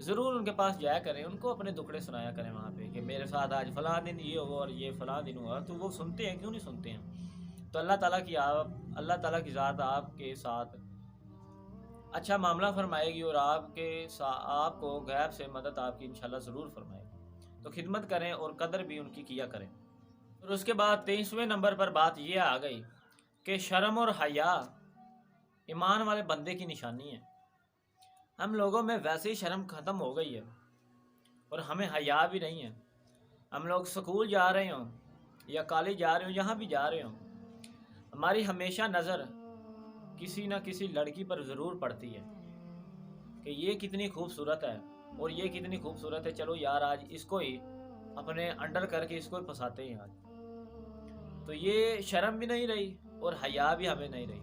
ضرور ان کے پاس جایا کریں، ان کو اپنے دکھڑے سنایا کریں وہاں پہ کہ میرے ساتھ آج فلاں دن یہ ہوا اور یہ فلاں دن ہوا، تو وہ سنتے ہیں، کیوں نہیں سنتے ہیں؟ تو اللہ تعالیٰ کی ذات آپ کے ساتھ اچھا معاملہ فرمائے گی اور آپ کو غیب سے مدد آپ کی انشاءاللہ ضرور فرمائے گی۔ تو خدمت کریں اور قدر بھی ان کی کیا کریں۔ اور اس کے بعد 23ویں نمبر پر بات یہ آ گئی کہ شرم اور حیا ایمان والے بندے کی نشانی ہے۔ ہم لوگوں میں ویسے ہی شرم ختم ہو گئی ہے اور ہمیں حیا بھی نہیں ہے۔ ہم لوگ سکول جا رہے ہوں یا کالج جا رہے ہوں، یہاں بھی جا رہے ہوں، ہماری ہمیشہ نظر کسی نہ کسی لڑکی پر ضرور پڑتی ہے کہ یہ کتنی خوبصورت ہے اور یہ کتنی خوبصورت ہے، چلو یار آج اس کو ہی اپنے انڈر کر کے اس کو ہی پھنساتے ہیں آج۔ تو یہ شرم بھی نہیں رہی اور حیا بھی ہمیں نہیں رہی۔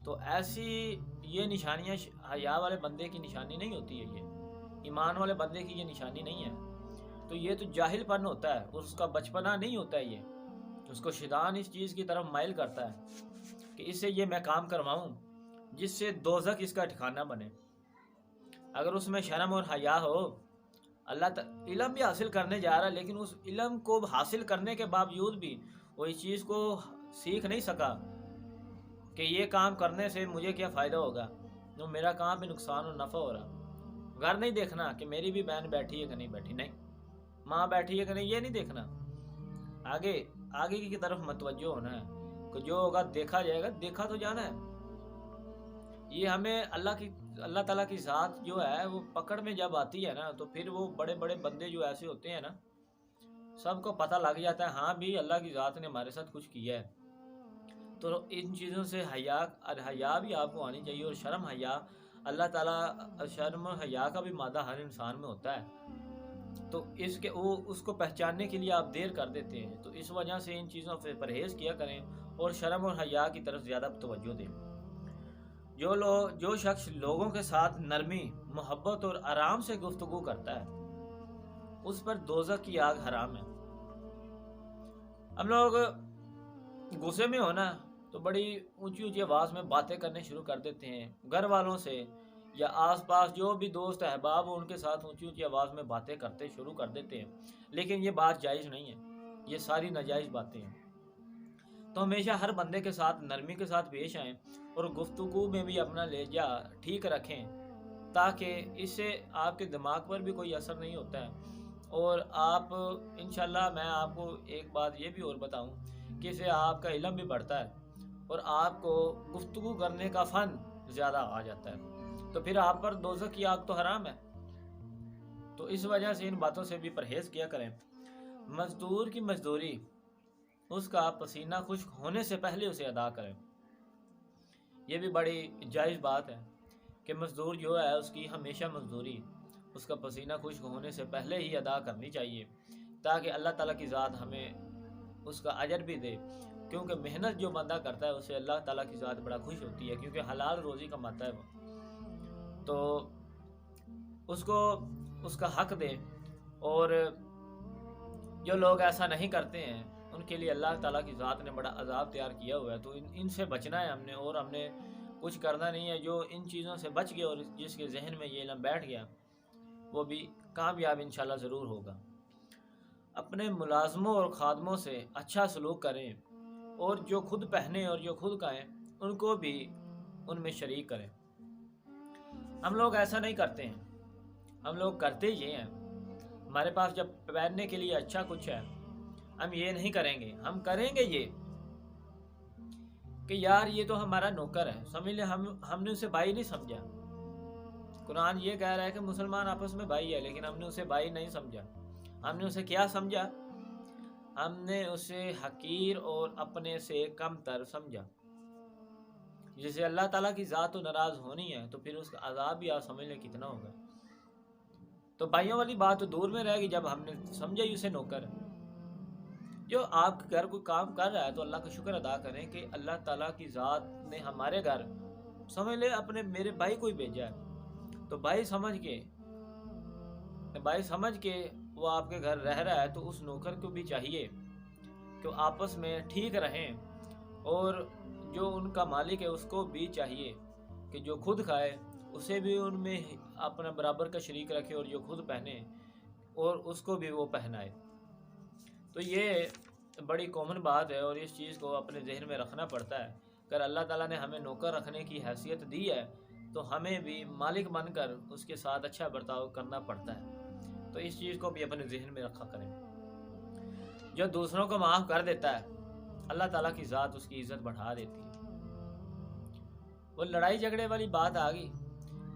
تو ایسی یہ نشانیاں حیا والے بندے کی نشانی نہیں ہوتی ہے، یہ ایمان والے بندے کی یہ نشانی نہیں ہے۔ تو یہ تو جاہل پن ہوتا ہے، اس کا بچپنا نہیں ہوتا ہے، یہ اس کو شیطان اس چیز کی طرف مائل کرتا ہے کہ اس سے یہ میں کام کرواؤں جس سے دوزخ اس کا ٹھکانہ بنے۔ اگر اس میں شرم اور حیا ہو، علم بھی حاصل کرنے جا رہا ہے لیکن اس علم کو حاصل کرنے کے باوجود بھی وہ اس چیز کو سیکھ نہیں سکا کہ یہ کام کرنے سے مجھے کیا فائدہ ہوگا، جو میرا کہاں پہ نقصان اور نفع ہو رہا۔ گھر نہیں دیکھنا کہ میری بھی بہن بیٹھی ہے کہ نہیں بیٹھی، نہیں ماں بیٹھی ہے کہ نہیں، یہ نہیں دیکھنا، آگے کی طرف متوجہ ہونا ہے کہ جو ہوگا دیکھا جائے گا، دیکھا تو جانا ہے۔ یہ ہمیں اللہ تعالیٰ کی ذات جو ہے وہ پکڑ میں جب آتی ہے نا، تو پھر وہ بڑے بڑے بندے جو ایسے ہوتے ہیں نا، سب کو پتہ لگ جاتا ہے ہاں بھی اللہ کی ذات نے ہمارے ساتھ کچھ کیا ہے۔ تو ان چیزوں سے حیا بھی آپ کو آنی چاہیے، اور شرم حیا اللہ تعالیٰ، شرم اور حیا کا بھی مادہ ہر انسان میں ہوتا ہے، تو اس کو پہچاننے کے لیے آپ دیر کر دیتے ہیں۔ تو اس وجہ سے ان چیزوں سے پرہیز کیا کریں اور شرم اور حیا کی طرف زیادہ توجہ دیں۔ جو شخص لوگوں کے ساتھ نرمی، محبت اور آرام سے گفتگو کرتا ہے اس پر دوزخ کی آگ حرام ہے۔ ہم لوگ غصے میں ہونا تو بڑی اونچی آواز میں باتیں کرنے شروع کر دیتے ہیں، گھر والوں سے یا آس پاس جو بھی دوست احباب ان کے ساتھ اونچی آواز میں باتیں کرتے شروع کر دیتے ہیں، لیکن یہ بات جائز نہیں ہے، یہ ساری ناجائز باتیں ہیں۔ تو ہمیشہ ہر بندے کے ساتھ نرمی کے ساتھ پیش آئیں اور گفتگو میں بھی اپنا لہجہ ٹھیک رکھیں، تاکہ اس سے آپ کے دماغ پر بھی کوئی اثر نہیں ہوتا ہے، اور آپ انشاءاللہ میں آپ کو ایک بات یہ بھی اور بتاؤں کہ اس سے آپ کا علم بھی بڑھتا ہے اور آپ کو گفتگو کرنے کا فن زیادہ آ جاتا ہے، تو پھر آپ پر دوزخ کی آگ تو حرام ہے۔ تو اس وجہ سے ان باتوں سے بھی پرہیز کیا کریں۔ مزدور کی مزدوری اس کا پسینہ خشک ہونے سے پہلے اسے ادا کریں۔ یہ بھی بڑی جائز بات ہے کہ مزدور جو ہے اس کی ہمیشہ مزدوری اس کا پسینہ خشک ہونے سے پہلے ہی ادا کرنی چاہیے، تاکہ اللہ تعالیٰ کی ذات ہمیں اس کا اجر بھی دے، کیونکہ محنت جو بندہ کرتا ہے اسے اللہ تعالیٰ کی ذات بڑا خوش ہوتی ہے، کیونکہ حلال روزی کماتا ہے وہ، تو اس کو اس کا حق دے۔ اور جو لوگ ایسا نہیں کرتے ہیں ان کے لیے اللہ تعالیٰ کی ذات نے بڑا عذاب تیار کیا ہوا ہے، تو ان سے بچنا ہے ہم نے، اور ہم نے کچھ کرنا نہیں ہے۔ جو ان چیزوں سے بچ گیا اور جس کے ذہن میں یہ علم بیٹھ گیا وہ بھی کامیاب انشاءاللہ ضرور ہوگا۔ اپنے ملازموں اور خادموں سے اچھا سلوک کریں، اور جو خود پہنے اور جو خود کھائیں ان کو بھی ان میں شریک کریں۔ ہم لوگ ایسا نہیں کرتے ہیں، ہم لوگ کرتے یہ ہیں، ہمارے پاس جب پہننے کے لیے اچھا کچھ ہے ہم یہ نہیں کریں گے، ہم کریں گے یہ کہ یار یہ تو ہمارا نوکر ہے، سمجھ لیں ہم نے اسے بھائی نہیں سمجھا۔ قرآن یہ کہہ رہا ہے کہ مسلمان آپس میں بھائی ہے، لیکن ہم نے اسے بھائی نہیں سمجھا۔ ہم نے اسے کیا سمجھا؟ ہم نے اسے حقیر اور اپنے سے کم تر سمجھا۔ جسے اللہ تعالیٰ کی ذات تو ناراض ہونی ہے تو پھر اس کا عذاب بھی آپ سمجھ لیں کتنا ہوگا۔ تو بھائیوں والی بات تو دور میں رہے گی جب ہم نے سمجھا ہی اسے نوکر ہے۔ جو آپ کے گھر کوئی کام کر رہا ہے تو اللہ کا شکر ادا کریں کہ اللہ تعالیٰ کی ذات نے ہمارے گھر سمجھ لے اپنے میرے بھائی کو ہی بھیجا ہے، تو بھائی سمجھ کے وہ آپ کے گھر رہ رہا ہے، تو اس نوکر کو بھی چاہیے کہ آپس میں ٹھیک رہیں، اور جو ان کا مالک ہے اس کو بھی چاہیے کہ جو خود کھائے اسے بھی ان میں اپنا برابر کا شریک رکھے، اور جو خود پہنے اور اس کو بھی وہ پہنائے۔ تو یہ بڑی کامن بات ہے، اور اس چیز کو اپنے ذہن میں رکھنا پڑتا ہے۔ اگر اللہ تعالیٰ نے ہمیں نوکر رکھنے کی حیثیت دی ہے تو ہمیں بھی مالک بن کر اس کے ساتھ اچھا برتاؤ کرنا پڑتا ہے۔ تو اس چیز کو بھی اپنے ذہن میں رکھا کریں۔ جو دوسروں کو معاف کر دیتا ہے اللہ تعالیٰ کی ذات اس کی عزت بڑھا دیتی ہے۔ وہ لڑائی جھگڑے والی بات آ گئی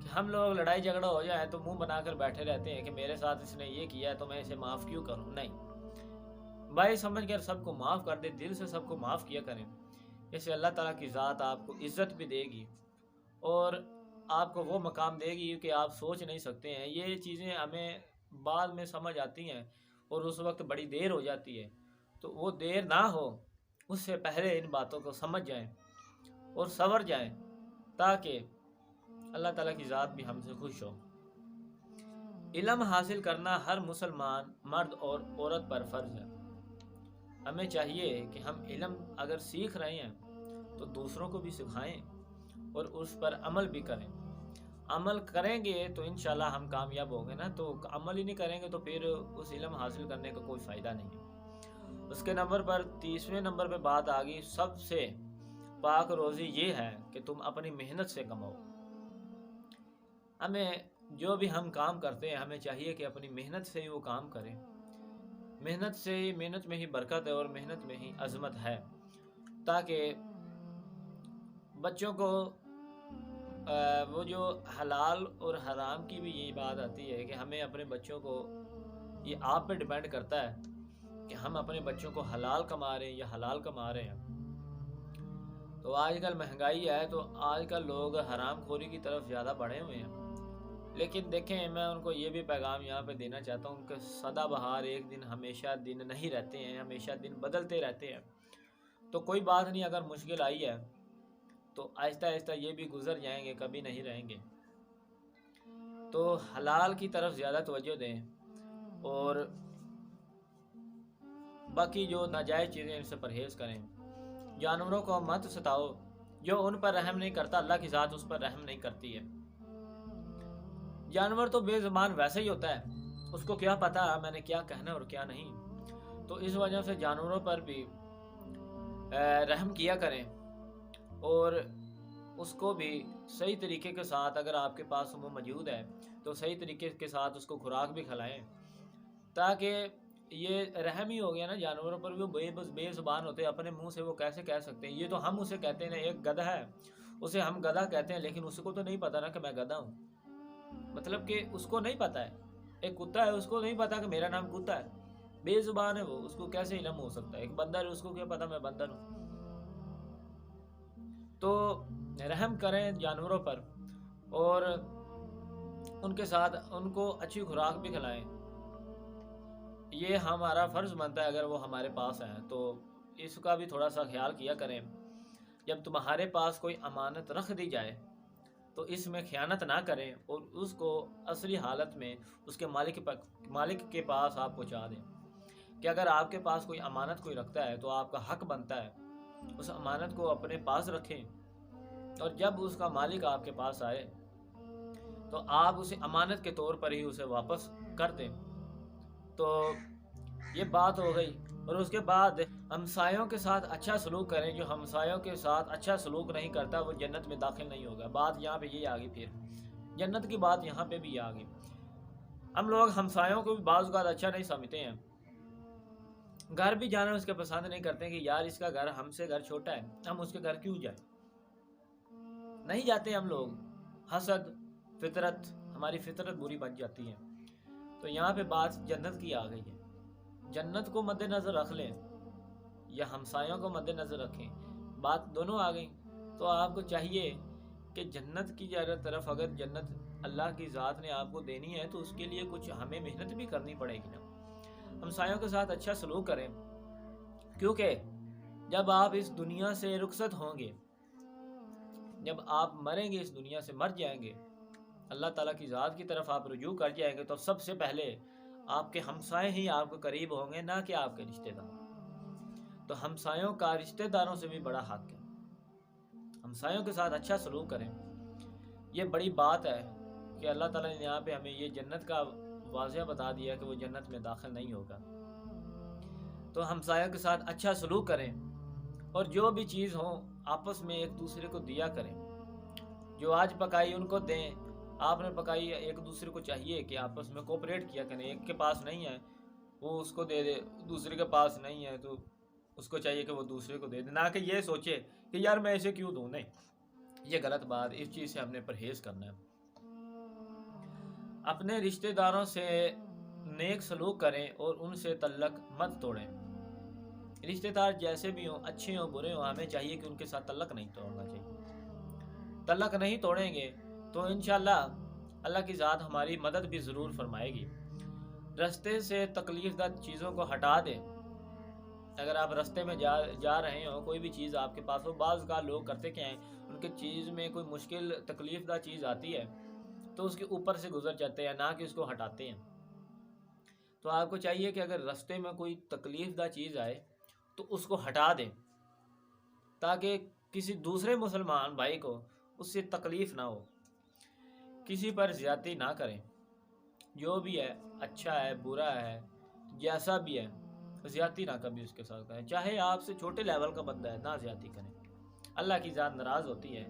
کہ ہم لوگ لڑائی جھگڑا ہو جائے تو منہ بنا کر بیٹھے رہتے ہیں کہ میرے ساتھ اس نے یہ کیا ہے تو میں اسے معاف کیوں کروں۔ نہیں، بھائی سمجھ کر سب کو معاف کر دے، دل سے سب کو معاف کیا کریں، اس سے اللہ تعالیٰ کی ذات آپ کو عزت بھی دے گی اور آپ کو وہ مقام دے گی کہ آپ سوچ نہیں سکتے ہیں۔ یہ چیزیں ہمیں بعد میں سمجھ آتی ہیں اور اس وقت بڑی دیر ہو جاتی ہے، تو وہ دیر نہ ہو، اس سے پہلے ان باتوں کو سمجھ جائیں اور سنور جائیں، تاکہ اللہ تعالیٰ کی ذات بھی ہم سے خوش ہو۔ علم حاصل کرنا ہر مسلمان مرد اور عورت پر فرض ہے۔ ہمیں چاہیے کہ ہم علم اگر سیکھ رہے ہیں تو دوسروں کو بھی سکھائیں اور اس پر عمل بھی کریں۔ عمل کریں گے تو انشاءاللہ ہم کامیاب ہوں گے نا، تو عمل ہی نہیں کریں گے تو پھر اس علم حاصل کرنے کا کوئی فائدہ نہیں ہے۔ اس کے نمبر پر 30ویں نمبر پہ بات آ گئی، سب سے پاک روزی یہ ہے کہ تم اپنی محنت سے کماؤ۔ ہمیں جو بھی ہم کام کرتے ہیں ہمیں چاہیے کہ اپنی محنت سے ہی وہ کام کریں۔ محنت میں ہی برکت ہے اور محنت میں ہی عظمت ہے، تاکہ بچوں کو وہ جو حلال اور حرام کی بھی یہی بات آتی ہے کہ ہمیں اپنے بچوں کو، یہ آپ پہ ڈیپینڈ کرتا ہے کہ ہم اپنے بچوں کو حلال کما رہے ہیں یا حلال کما رہے ہیں۔ تو آج کل مہنگائی ہے تو آج کل لوگ حرام خوری کی طرف زیادہ بڑھے ہوئے ہیں، لیکن دیکھیں میں ان کو یہ بھی پیغام یہاں پہ دینا چاہتا ہوں کہ سدا بہار ایک دن ہمیشہ دن نہیں رہتے ہیں، ہمیشہ دن بدلتے رہتے ہیں۔ تو کوئی بات نہیں، اگر مشکل آئی ہے تو آہستہ آہستہ یہ بھی گزر جائیں گے، کبھی نہیں رہیں گے۔ تو حلال کی طرف زیادہ توجہ دیں، اور باقی جو ناجائز چیزیں ان سے پرہیز کریں۔ جانوروں کو مت ستاؤ، جو ان پر رحم نہیں کرتا اللہ کی ذات اس پر رحم نہیں کرتی ہے۔ جانور تو بے زبان ویسے ہی ہوتا ہے، اس کو کیا پتا میں نے کیا کہنا اور کیا نہیں، تو اس وجہ سے جانوروں پر بھی رحم کیا کریں، اور اس کو بھی صحیح طریقے کے ساتھ، اگر آپ کے پاس وہ موجود ہے تو صحیح طریقے کے ساتھ اس کو خوراک بھی کھلائیں، تاکہ یہ رحم ہی ہو گیا نا جانوروں پر بھی۔ وہ بے زبان ہوتے ہیں، اپنے منہ سے وہ کیسے کہہ سکتے ہیں؟ یہ تو ہم اسے کہتے ہیں، ایک گدھا ہے اسے ہم گدھا کہتے ہیں، لیکن اس کو تو نہیں پتا نا کہ میں گدھا ہوں، مطلب کہ اس کو نہیں پتا ہے۔ ایک کتا ہے اس کو نہیں پتا کہ میرا نام کتا ہے، بے زبان ہے وہ، اس کو کیسے علم ہو سکتا ہے؟ ایک بندر ہے اس کو کیا پتا میں بندر ہوں؟ تو رحم کریں جانوروں پر، اور ان کے ساتھ ان کو اچھی خوراک بھی کھلائیں، یہ ہمارا فرض بنتا ہے اگر وہ ہمارے پاس ہیں تو اس کا بھی تھوڑا سا خیال کیا کریں۔ جب تمہارے پاس کوئی امانت رکھ دی جائے تو اس میں خیانت نہ کریں، اور اس کو اصلی حالت میں اس کے مالک کے پاس آپ پہنچا دیں۔ کہ اگر آپ کے پاس کوئی امانت کوئی رکھتا ہے تو آپ کا حق بنتا ہے اس امانت کو اپنے پاس رکھیں، اور جب اس کا مالک آپ کے پاس آئے تو آپ اسے امانت کے طور پر ہی اسے واپس کر دیں۔ تو یہ بات ہو گئی۔ اور اس کے بعد ہمسایوں کے ساتھ اچھا سلوک کریں۔ جو ہمسایوں کے ساتھ اچھا سلوک نہیں کرتا وہ جنت میں داخل نہیں ہوگا۔ بات یہاں پہ یہ آگئی، پھر جنت کی بات یہاں پہ بھی آگئی۔ ہم لوگ ہمسایوں کو بھی بعض اوقات اچھا نہیں سمجھتے ہیں، گھر بھی جانا اس کے پسند نہیں کرتے کہ یار اس کا گھر ہم سے گھر چھوٹا ہے، ہم اس کے گھر کیوں جائیں، نہیں جاتے ہم لوگ۔ حسد، فطرت، ہماری فطرت بری بن جاتی ہے۔ تو یہاں پہ بات جنت کی آ گئی ہے۔ جنت کو مد نظر رکھ لیں یا ہمسایوں کو مد نظر رکھیں، بات دونوں آ گئی۔ تو آپ کو چاہیے کہ جنت کی طرف اگر جنت اللہ کی ذات نے آپ کو دینی ہے تو اس کے لیے کچھ ہمیں محنت بھی کرنی پڑے گی نا۔ ہمسایوں کے ساتھ اچھا سلوک کریں، کیونکہ جب آپ اس دنیا سے رخصت ہوں گے، جب آپ مریں گے، اس دنیا سے مر جائیں گے، اللہ تعالیٰ کی ذات کی طرف آپ رجوع کر جائیں گے، تو سب سے پہلے آپ کے ہمسائے ہی آپ کو قریب ہوں گے، نہ کہ آپ کے رشتہ دار۔ تو ہمسایوں کا رشتہ داروں سے بھی بڑا حق ہے۔ ہمسایوں کے ساتھ اچھا سلوک کریں۔ یہ بڑی بات ہے کہ اللہ تعالیٰ نے یہاں پہ ہمیں یہ جنت کا واضح بتا دیا کہ وہ جنت میں داخل نہیں ہوگا۔ تو ہمسایوں کے ساتھ اچھا سلوک کریں، اور جو بھی چیز ہو آپس میں ایک دوسرے کو دیا کریں۔ جو آج پکائی ان کو دیں، آپ نے پکائی، ایک دوسرے کو چاہیے کہ آپس میں کوپریٹ کیا کریں۔ ایک کے پاس نہیں ہے وہ اس کو دے دے، دوسرے کے پاس نہیں ہے تو اس کو چاہیے کہ وہ دوسرے کو دے دے، نہ کہ یہ سوچے کہ یار میں اسے کیوں دوں۔ نہیں، یہ غلط بات، اس چیز سے ہم نے پرہیز کرنا ہے۔ اپنے رشتہ داروں سے نیک سلوک کریں اور ان سے تعلق مت توڑیں۔ رشتہ دار جیسے بھی ہوں، اچھے ہوں برے ہوں، ہمیں چاہیے کہ ان کے ساتھ تعلق نہیں توڑنا چاہیے۔ تعلق نہیں توڑیں گے تو انشاءاللہ اللہ کی ذات ہماری مدد بھی ضرور فرمائے گی۔ رستے سے تکلیف دہ چیزوں کو ہٹا دیں۔ اگر آپ رستے میں جا رہے ہوں، کوئی بھی چیز آپ کے پاس ہو، بعض کا لوگ کرتے کیا ہیں، ان کے چیز میں کوئی مشکل تکلیف دہ چیز آتی ہے تو اس کے اوپر سے گزر جاتے ہیں، نہ کہ اس کو ہٹاتے ہیں۔ تو آپ کو چاہیے کہ اگر رستے میں کوئی تکلیف دہ چیز آئے تو اس کو ہٹا دیں، تاکہ کسی دوسرے مسلمان بھائی کو اس سے تکلیف نہ ہو۔ کسی پر زیادتی نہ کریں، جو بھی ہے، اچھا ہے برا ہے، جیسا بھی ہے، زیادتی نہ کبھی اس کے ساتھ کریں۔ چاہے آپ سے چھوٹے لیول کا بندہ ہے، نہ زیادتی کریں۔ اللہ کی ذات ناراض ہوتی ہے،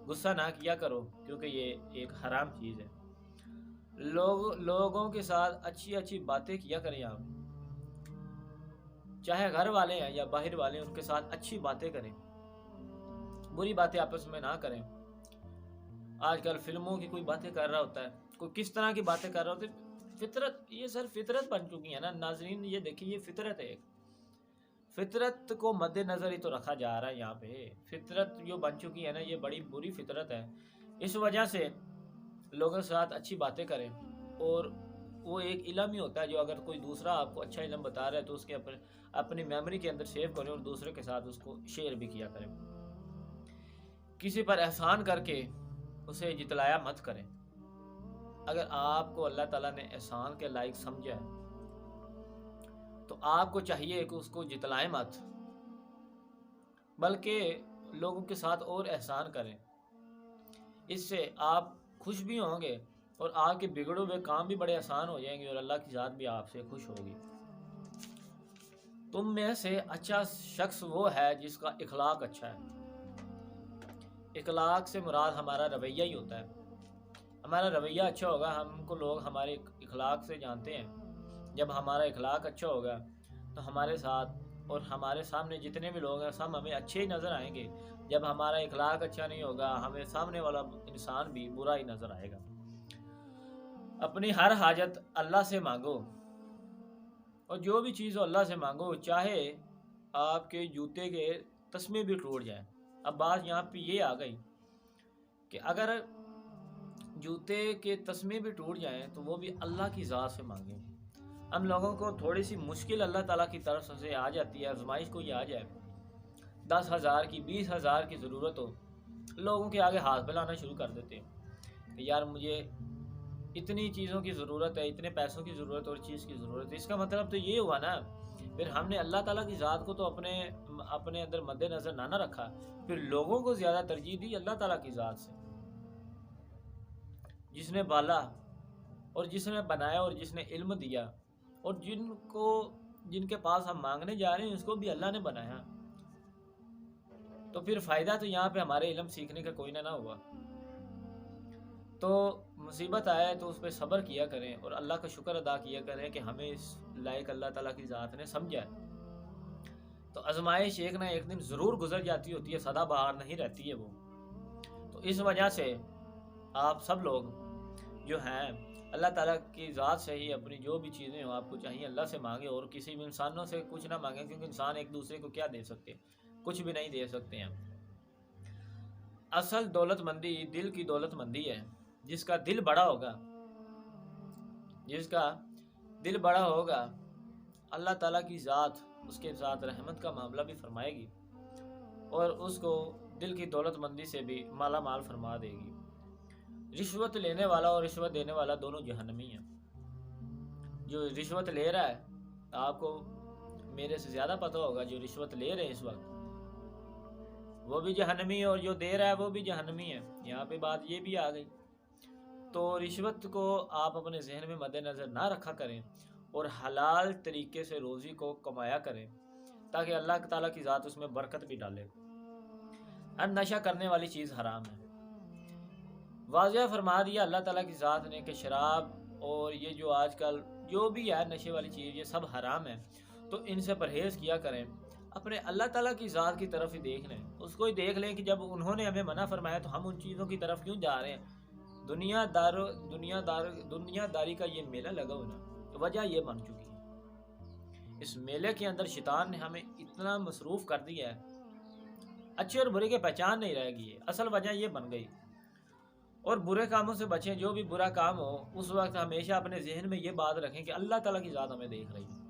غصہ نہ کیا کرو، کیونکہ یہ ایک حرام چیز ہے۔ لوگوں کے ساتھ اچھی اچھی باتیں کیا کریں آپ، چاہے گھر والے ہیں یا باہر والے ہیں، ان کے ساتھ اچھی باتیں کریں، بری باتیں آپس میں نہ کریں۔ آج کل فلموں کی کوئی باتیں کر رہا ہوتا ہے، کوئی کس طرح کی باتیں کر رہا ہوتا ہے، فطرت، یہ سر فطرت بن چکی ہے نا ناظرین، یہ دیکھیں یہ فطرت ہے۔ ایک فطرت کو مد نظر ہی تو رکھا جا رہا ہے یہاں پہ۔ فطرت جو بن چکی ہے نا، یہ بڑی بری فطرت ہے۔ اس وجہ سے لوگوں کے ساتھ اچھی باتیں کریں، اور وہ ایک علم ہی ہوتا ہے جو اگر کوئی دوسرا آپ کو اچھا علم بتا رہا ہے تو اس کے اپنی میموری کے اندر سیو کریں، اور دوسرے کے ساتھ اس کو شیئر بھی کیا کریں۔ کسی پر احسان کر کے اسے جتلایا مت کریں۔ اگر آپ کو اللہ تعالیٰ نے احسان کے لائق سمجھا ہے تو آپ کو چاہیے کہ اس کو جتلائیں مت، بلکہ لوگوں کے ساتھ اور احسان کریں۔ اس سے آپ خوش بھی ہوں گے، اور آپ کے بگڑے ہوئے کام بھی بڑے آسان ہو جائیں گے، اور اللہ کی ذات بھی آپ سے خوش ہوگی۔ تم میں سے اچھا شخص وہ ہے جس کا اخلاق اچھا ہے۔ اخلاق سے مراد ہمارا رویہ ہی ہوتا ہے۔ ہمارا رویہ اچھا ہوگا، ہم کو لوگ ہمارے اخلاق سے جانتے ہیں۔ جب ہمارا اخلاق اچھا ہوگا تو ہمارے ساتھ اور ہمارے سامنے جتنے بھی لوگ ہیں سب ہمیں اچھے ہی نظر آئیں گے۔ جب ہمارا اخلاق اچھا نہیں ہوگا، ہمیں سامنے والا انسان بھی برا ہی نظر آئے گا۔ اپنی ہر حاجت اللہ سے مانگو، اور جو بھی چیز ہو اللہ سے مانگو، چاہے آپ کے جوتے کے تسمے بھی ٹوٹ جائیں۔ اب بات یہاں پہ یہ آ گئی کہ اگر جوتے کے تسمے بھی ٹوٹ جائیں تو وہ بھی اللہ کی ذات سے مانگیں۔ ہم لوگوں کو تھوڑی سی مشکل اللہ تعالیٰ کی طرف سے آ جاتی ہے، آزمائش کو یہ آ جائے، 10,000 کی 20,000 کی ضرورت ہو، لوگوں کے آگے ہاتھ پھیلانا شروع کر دیتے ہیں کہ یار مجھے اتنی چیزوں کی ضرورت ہے، اتنے پیسوں کی ضرورت اور چیز کی ضرورت ہے۔ اس کا مطلب تو یہ ہوا نا پھر ہم نے اللہ تعالیٰ کی ذات کو تو اپنے اندر مد نظر نہ رکھا، پھر لوگوں کو زیادہ ترجیح دی اللہ تعالیٰ کی ذات سے، جس نے بالا اور جس نے بنایا اور جس نے علم دیا، اور جن کے پاس ہم مانگنے جا رہے ہیں اس کو بھی اللہ نے بنایا۔ تو پھر فائدہ تو یہاں پہ ہمارے علم سیکھنے کا کوئی نہ ہوا۔ تو مصیبت آئے تو اس پہ صبر کیا کریں اور اللہ کا شکر ادا کیا کریں کہ ہمیں اس لائق اللہ تعالیٰ کی ذات نے سمجھا ہے۔ تو آزمائش ایک نہ ایک دن ضرور گزر جاتی ہوتی ہے، سدا بہار نہیں رہتی ہے وہ۔ تو اس وجہ سے آپ سب لوگ جو ہیں اللہ تعالیٰ کی ذات سے ہی اپنی جو بھی چیزیں ہوں آپ کو چاہیے اللہ سے مانگے، اور کسی بھی انسانوں سے کچھ نہ مانگیں، کیونکہ انسان ایک دوسرے کو کیا دے سکتے، کچھ بھی نہیں دے سکتے ہیں۔ اصل دولت مندی دل کی دولت مندی ہے۔ جس کا دل بڑا ہوگا اللہ تعالیٰ کی ذات اس کے ساتھ رحمت کا معاملہ بھی فرمائے گی، اور اس کو دل کی دولت مندی سے بھی مالا مال فرما دے گی۔ رشوت لینے والا اور رشوت دینے والا دونوں جہنمی ہیں۔ جو رشوت لے رہا ہے، آپ کو میرے سے زیادہ پتہ ہوگا، جو رشوت لے رہے ہیں اس وقت وہ بھی جہنمی ہے، اور جو دے رہا ہے وہ بھی جہنمی ہے۔ یہاں پہ بات یہ بھی آ گئی۔ تو رشوت کو آپ اپنے ذہن میں مد نظر نہ رکھا کریں اور حلال طریقے سے روزی کو کمایا کریں، تاکہ اللہ تعالیٰ کی ذات اس میں برکت بھی ڈالے۔ نشہ کرنے والی چیز حرام ہے۔ واضح فرما دیا اللہ تعالیٰ کی ذات نے کہ شراب اور یہ جو آج کل جو بھی ہے نشے والی چیز، یہ سب حرام ہے۔ تو ان سے پرہیز کیا کریں، اپنے اللہ تعالیٰ کی ذات کی طرف ہی دیکھ لیں، اس کو ہی دیکھ لیں کہ جب انہوں نے ہمیں منع فرمایا تو ہم ان چیزوں کی طرف کیوں جا رہے ہیں۔ دنیا داری کا یہ میلہ لگا ہونا وجہ یہ بن چکی ہے۔ اس میلے کے اندر شیطان نے ہمیں اتنا مصروف کر دیا ہے، اچھے اور برے کی پہچان نہیں رہ گئی ہے۔ اصل وجہ یہ بن گئی۔ اور برے کاموں سے بچیں، جو بھی برا کام ہو اس وقت ہمیشہ اپنے ذہن میں یہ بات رکھیں کہ اللہ تعالیٰ کی ذات ہمیں دیکھ رہی ہے۔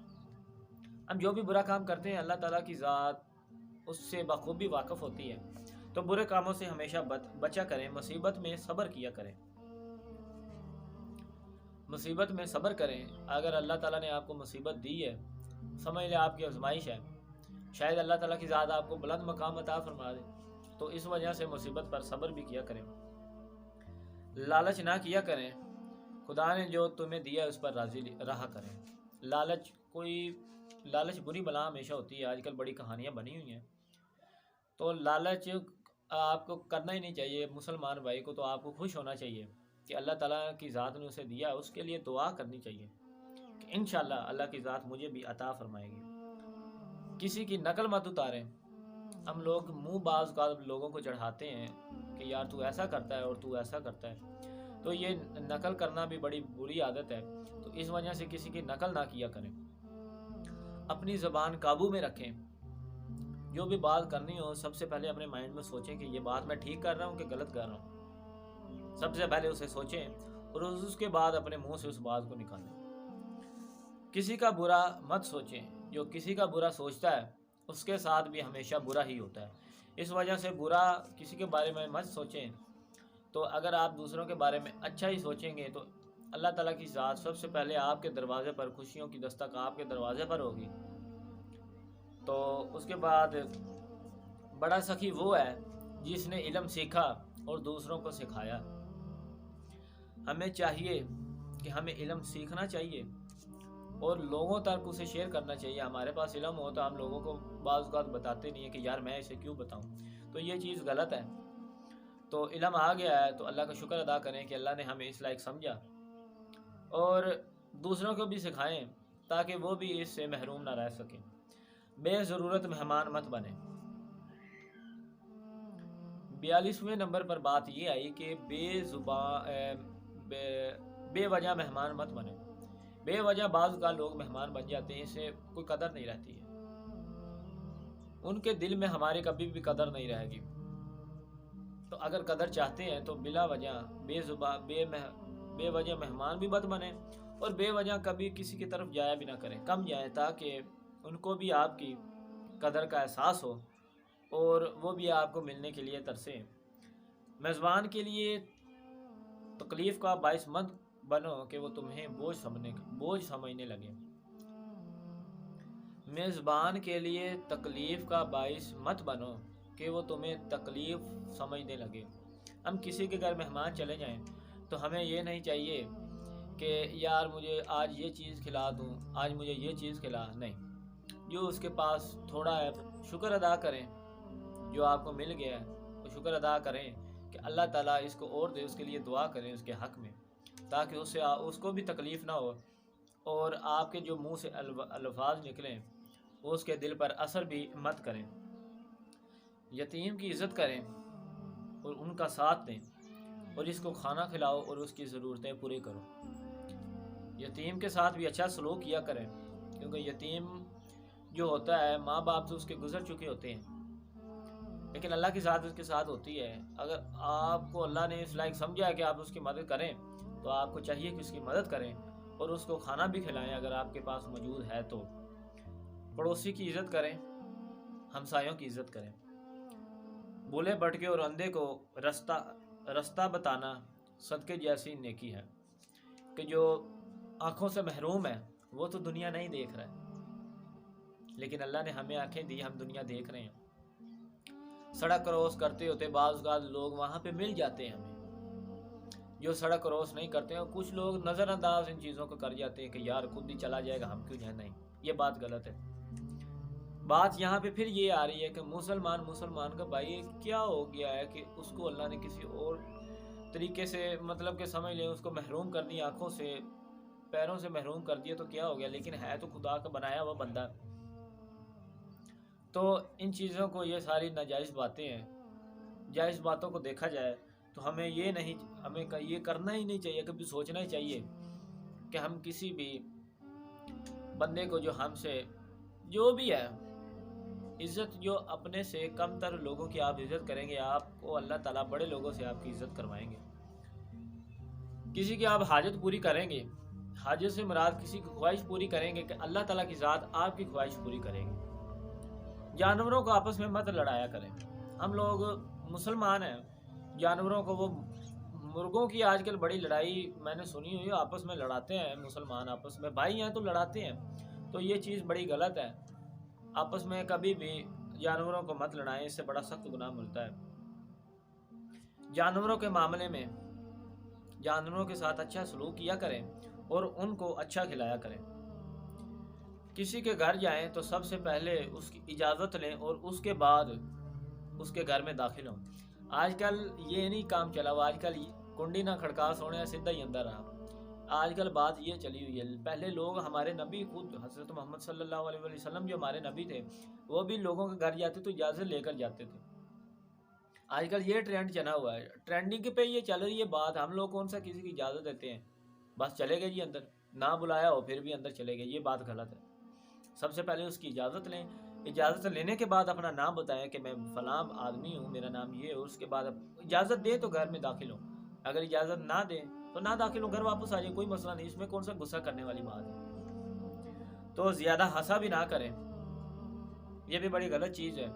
ہم جو بھی برا کام کرتے ہیں اللہ تعالیٰ کی ذات اس سے بخوبی واقف ہوتی ہے۔ تو برے کاموں سے ہمیشہ بچا کریں، مصیبت میں صبر کیا کریں۔ مصیبت میں صبر کریں۔ اگر اللہ تعالیٰ نے آپ کو مصیبت دی ہے، سمجھ لیں آپ کی آزمائش ہے، شاید اللہ تعالیٰ کی ذات آپ کو بلند مقام عطا فرما دے، تو اس وجہ سے مصیبت پر صبر بھی کیا کریں۔ لالچ نہ کیا کریں، خدا نے جو تمہیں دیا اس پر راضی رہا کریں۔ لالچ بری بلا ہمیشہ ہوتی ہے، آج کل بڑی کہانیاں بنی ہوئی ہیں۔ تو لالچ آپ کو کرنا ہی نہیں چاہیے۔ مسلمان بھائی کو تو آپ کو خوش ہونا چاہیے کہ اللہ تعالیٰ کی ذات نے اسے دیا، اس کے لیے دعا کرنی چاہیے کہ انشاءاللہ اللہ کی ذات مجھے بھی عطا فرمائے گی۔ کسی کی نقل مت اتاریں۔ ہم لوگ منہ بعض کا لوگوں کو چڑھاتے ہیں کہ یار تو ایسا کرتا ہے اور تو ایسا کرتا ہے، تو یہ نقل کرنا بھی بڑی بری عادت ہے۔ تو اس وجہ سے کسی کی نقل نہ کیا کریں۔ اپنی زبان قابو میں رکھیں۔ جو بھی بات کرنی ہو سب سے پہلے اپنے مائنڈ میں سوچیں کہ یہ بات میں ٹھیک کر رہا ہوں کہ غلط کر رہا ہوں۔ سب سے پہلے اسے سوچیں اور اس کے بعد اپنے منہ سے اس بات کو نکالیں۔ کسی کا برا مت سوچیں۔ جو کسی کا برا سوچتا ہے اس کے ساتھ بھی ہمیشہ برا ہی ہوتا ہے۔ اس وجہ سے برا کسی کے بارے میں مت سوچیں۔ تو اگر آپ دوسروں کے بارے میں اچھا ہی سوچیں گے تو اللہ تعالیٰ کی ذات سب سے پہلے آپ کے دروازے پر، خوشیوں کی دستک آپ کے دروازے پر ہوگی۔ تو اس کے بعد بڑا سخی وہ ہے جس نے علم سیکھا اور دوسروں کو سکھایا۔ ہمیں چاہیے کہ ہمیں علم سیکھنا چاہیے اور لوگوں تک اسے شیئر کرنا چاہیے۔ ہمارے پاس علم ہو تو ہم لوگوں کو بعض اوقات بتاتے نہیں ہیں کہ یار میں اسے کیوں بتاؤں، تو یہ چیز غلط ہے۔ تو علم آ گیا ہے تو اللہ کا شکر ادا کریں کہ اللہ نے ہمیں اس لائق سمجھا، اور دوسروں کو بھی سکھائیں تاکہ وہ بھی اس سے محروم نہ رہ سکیں۔ بے ضرورت مہمان مت بنیں۔ 42ویں نمبر پر بات یہ آئی کہ بے وجہ مہمان مت بنیں۔ بے وجہ بعض کا لوگ مہمان بن جاتے ہیں، اسے کوئی قدر نہیں رہتی ہے، ان کے دل میں ہماری کبھی بھی قدر نہیں رہے گی۔ تو اگر قدر چاہتے ہیں تو بلا وجہ بے وجہ مہمان بھی مت بنیں، اور بے وجہ کبھی کسی کی طرف جایا بھی نہ کریں، کم جائیں تاکہ ان کو بھی آپ کی قدر کا احساس ہو اور وہ بھی آپ کو ملنے کے لیے ترسیں۔ میزبان کے لیے تکلیف کا باعث مت بنو کہ وہ تمہیں بوجھ سمجھنے لگے۔ میزبان کے لیے تکلیف کا باعث مت بنو کہ وہ تمہیں تکلیف سمجھنے لگے۔ ہم کسی کے گھر مہمان چلے جائیں تو ہمیں یہ نہیں چاہیے کہ یار مجھے آج یہ چیز کھلا دوں، آج مجھے یہ چیز کھلا، نہیں۔ جو اس کے پاس تھوڑا ہے شکر ادا کریں، جو آپ کو مل گیا ہے وہ شکر ادا کریں کہ اللہ تعالیٰ اس کو اور دے، اس کے لیے دعا کریں اس کے حق میں، تاکہ اس کو بھی تکلیف نہ ہو، اور آپ کے جو منہ سے الفاظ نکلیں وہ اس کے دل پر اثر بھی مت کریں۔ یتیم کی عزت کریں اور ان کا ساتھ دیں، اور اس کو کھانا کھلاؤ اور اس کی ضرورتیں پوری کرو۔ یتیم کے ساتھ بھی اچھا سلوک کیا کریں، کیونکہ یتیم جو ہوتا ہے ماں باپ تو اس کے گزر چکے ہوتے ہیں، لیکن اللہ کی ذات اس کے ساتھ ہوتی ہے۔ اگر آپ کو اللہ نے اس لائق سمجھا ہے کہ آپ اس کی مدد کریں تو آپ کو چاہیے کہ اس کی مدد کریں اور اس کو کھانا بھی کھلائیں اگر آپ کے پاس موجود ہے تو۔ پڑوسی کی عزت کریں، ہمسایوں کی عزت کریں۔ بولے بٹکے اور اندھے کو رستہ بتانا صدقے جیسی نیکی ہے، کہ جو آنکھوں سے محروم ہے وہ تو دنیا نہیں دیکھ رہا ہے، لیکن اللہ نے ہمیں آنکھیں دی، ہم دنیا دیکھ رہے ہیں۔ سڑک کراس کرتے ہوتے بعض اوقات لوگ وہاں پہ مل جاتے ہیں ہمیں، جو سڑک کراس نہیں کرتے ہیں، کچھ لوگ نظر انداز ان چیزوں کو کر جاتے ہیں کہ یار خود ہی چلا جائے گا ہم کیوں جائیں، نہیں، یہ بات غلط ہے۔ بات یہاں پہ پھر یہ آ رہی ہے کہ مسلمان کا بھائی کیا ہو گیا ہے کہ اس کو اللہ نے کسی اور طریقے سے مطلب کہ سمجھ لیں اس کو محروم کر دیا، آنکھوں سے پیروں سے محروم کر دیا تو کیا ہو گیا، لیکن ہے تو خدا کا بنایا ہوا بندہ۔ تو ان چیزوں کو، یہ ساری ناجائز باتیں ہیں، جائز باتوں کو دیکھا جائے تو ہمیں یہ کرنا ہی نہیں چاہیے، کبھی سوچنا ہی چاہیے کہ ہم کسی بھی بندے کو جو ہم سے جو بھی ہے عزت، جو اپنے سے کم تر لوگوں کی آپ عزت کریں گے، آپ کو اللہ تعالیٰ بڑے لوگوں سے آپ کی عزت کروائیں گے۔ کسی کی آپ حاجت پوری کریں گے، حاجت سے مراد کسی کی خواہش پوری کریں گے کہ اللہ تعالیٰ کی ذات آپ کی خواہش پوری کرے گی۔ جانوروں کو آپس میں مت لڑایا کریں۔ ہم لوگ مسلمان ہیں، جانوروں کو، وہ مرغوں کی آج کل بڑی لڑائی میں نے سنی ہوئی، آپس میں لڑاتے ہیں مسلمان، آپس میں بھائی ہیں تو لڑاتے ہیں، تو یہ چیز بڑی غلط ہے۔ آپس میں کبھی بھی جانوروں کو مت لڑائیں، اس سے بڑا سخت گناہ ملتا ہے۔ جانوروں کے معاملے میں جانوروں کے ساتھ اچھا سلوک کیا کریں اور ان کو اچھا کھلایا کریں۔ کسی کے گھر جائیں تو سب سے پہلے اس کی اجازت لیں اور اس کے بعد اس کے گھر میں داخل ہوں۔ آج کل یہ نہیں کام چلا ہوا، آج کل کنڈی نہ کھڑکا سونے سیدھا ہی اندر آ۔ آج کل بات یہ چلی ہوئی ہے۔ پہلے لوگ، ہمارے نبی خود حضرت محمد صلی اللہ علیہ وسلم جو ہمارے نبی تھے، وہ بھی لوگوں کے گھر جاتے تو اجازت لے کر جاتے تھے۔ آج کل یہ ٹرینڈ چلا ہوا ہے، ٹرینڈنگ پہ یہ چل رہی ہے بات۔ ہم لوگ کون سا کسی کی اجازت دیتے ہیں، بس چلے گئے جی اندر، نہ بلایا ہو پھر بھی اندر چلے گئے، یہ بات غلط ہے۔ سب سے پہلے اس کی اجازت لیں، اجازت لینے کے بعد اپنا نام بتائیں کہ میں فلاں آدمی ہوں، میرا نام یہ ہے، اور اس کے بعد اجازت دیں تو گھر میں داخل ہوں، اگر اجازت نہ دیں تو نہ داخل ہوں، گھر واپس آ جائیں، کوئی مسئلہ نہیں، اس میں کون سا غصہ کرنے والی بات ہے۔ تو زیادہ ہنسا بھی نہ کریں، یہ بھی بڑی غلط چیز ہے۔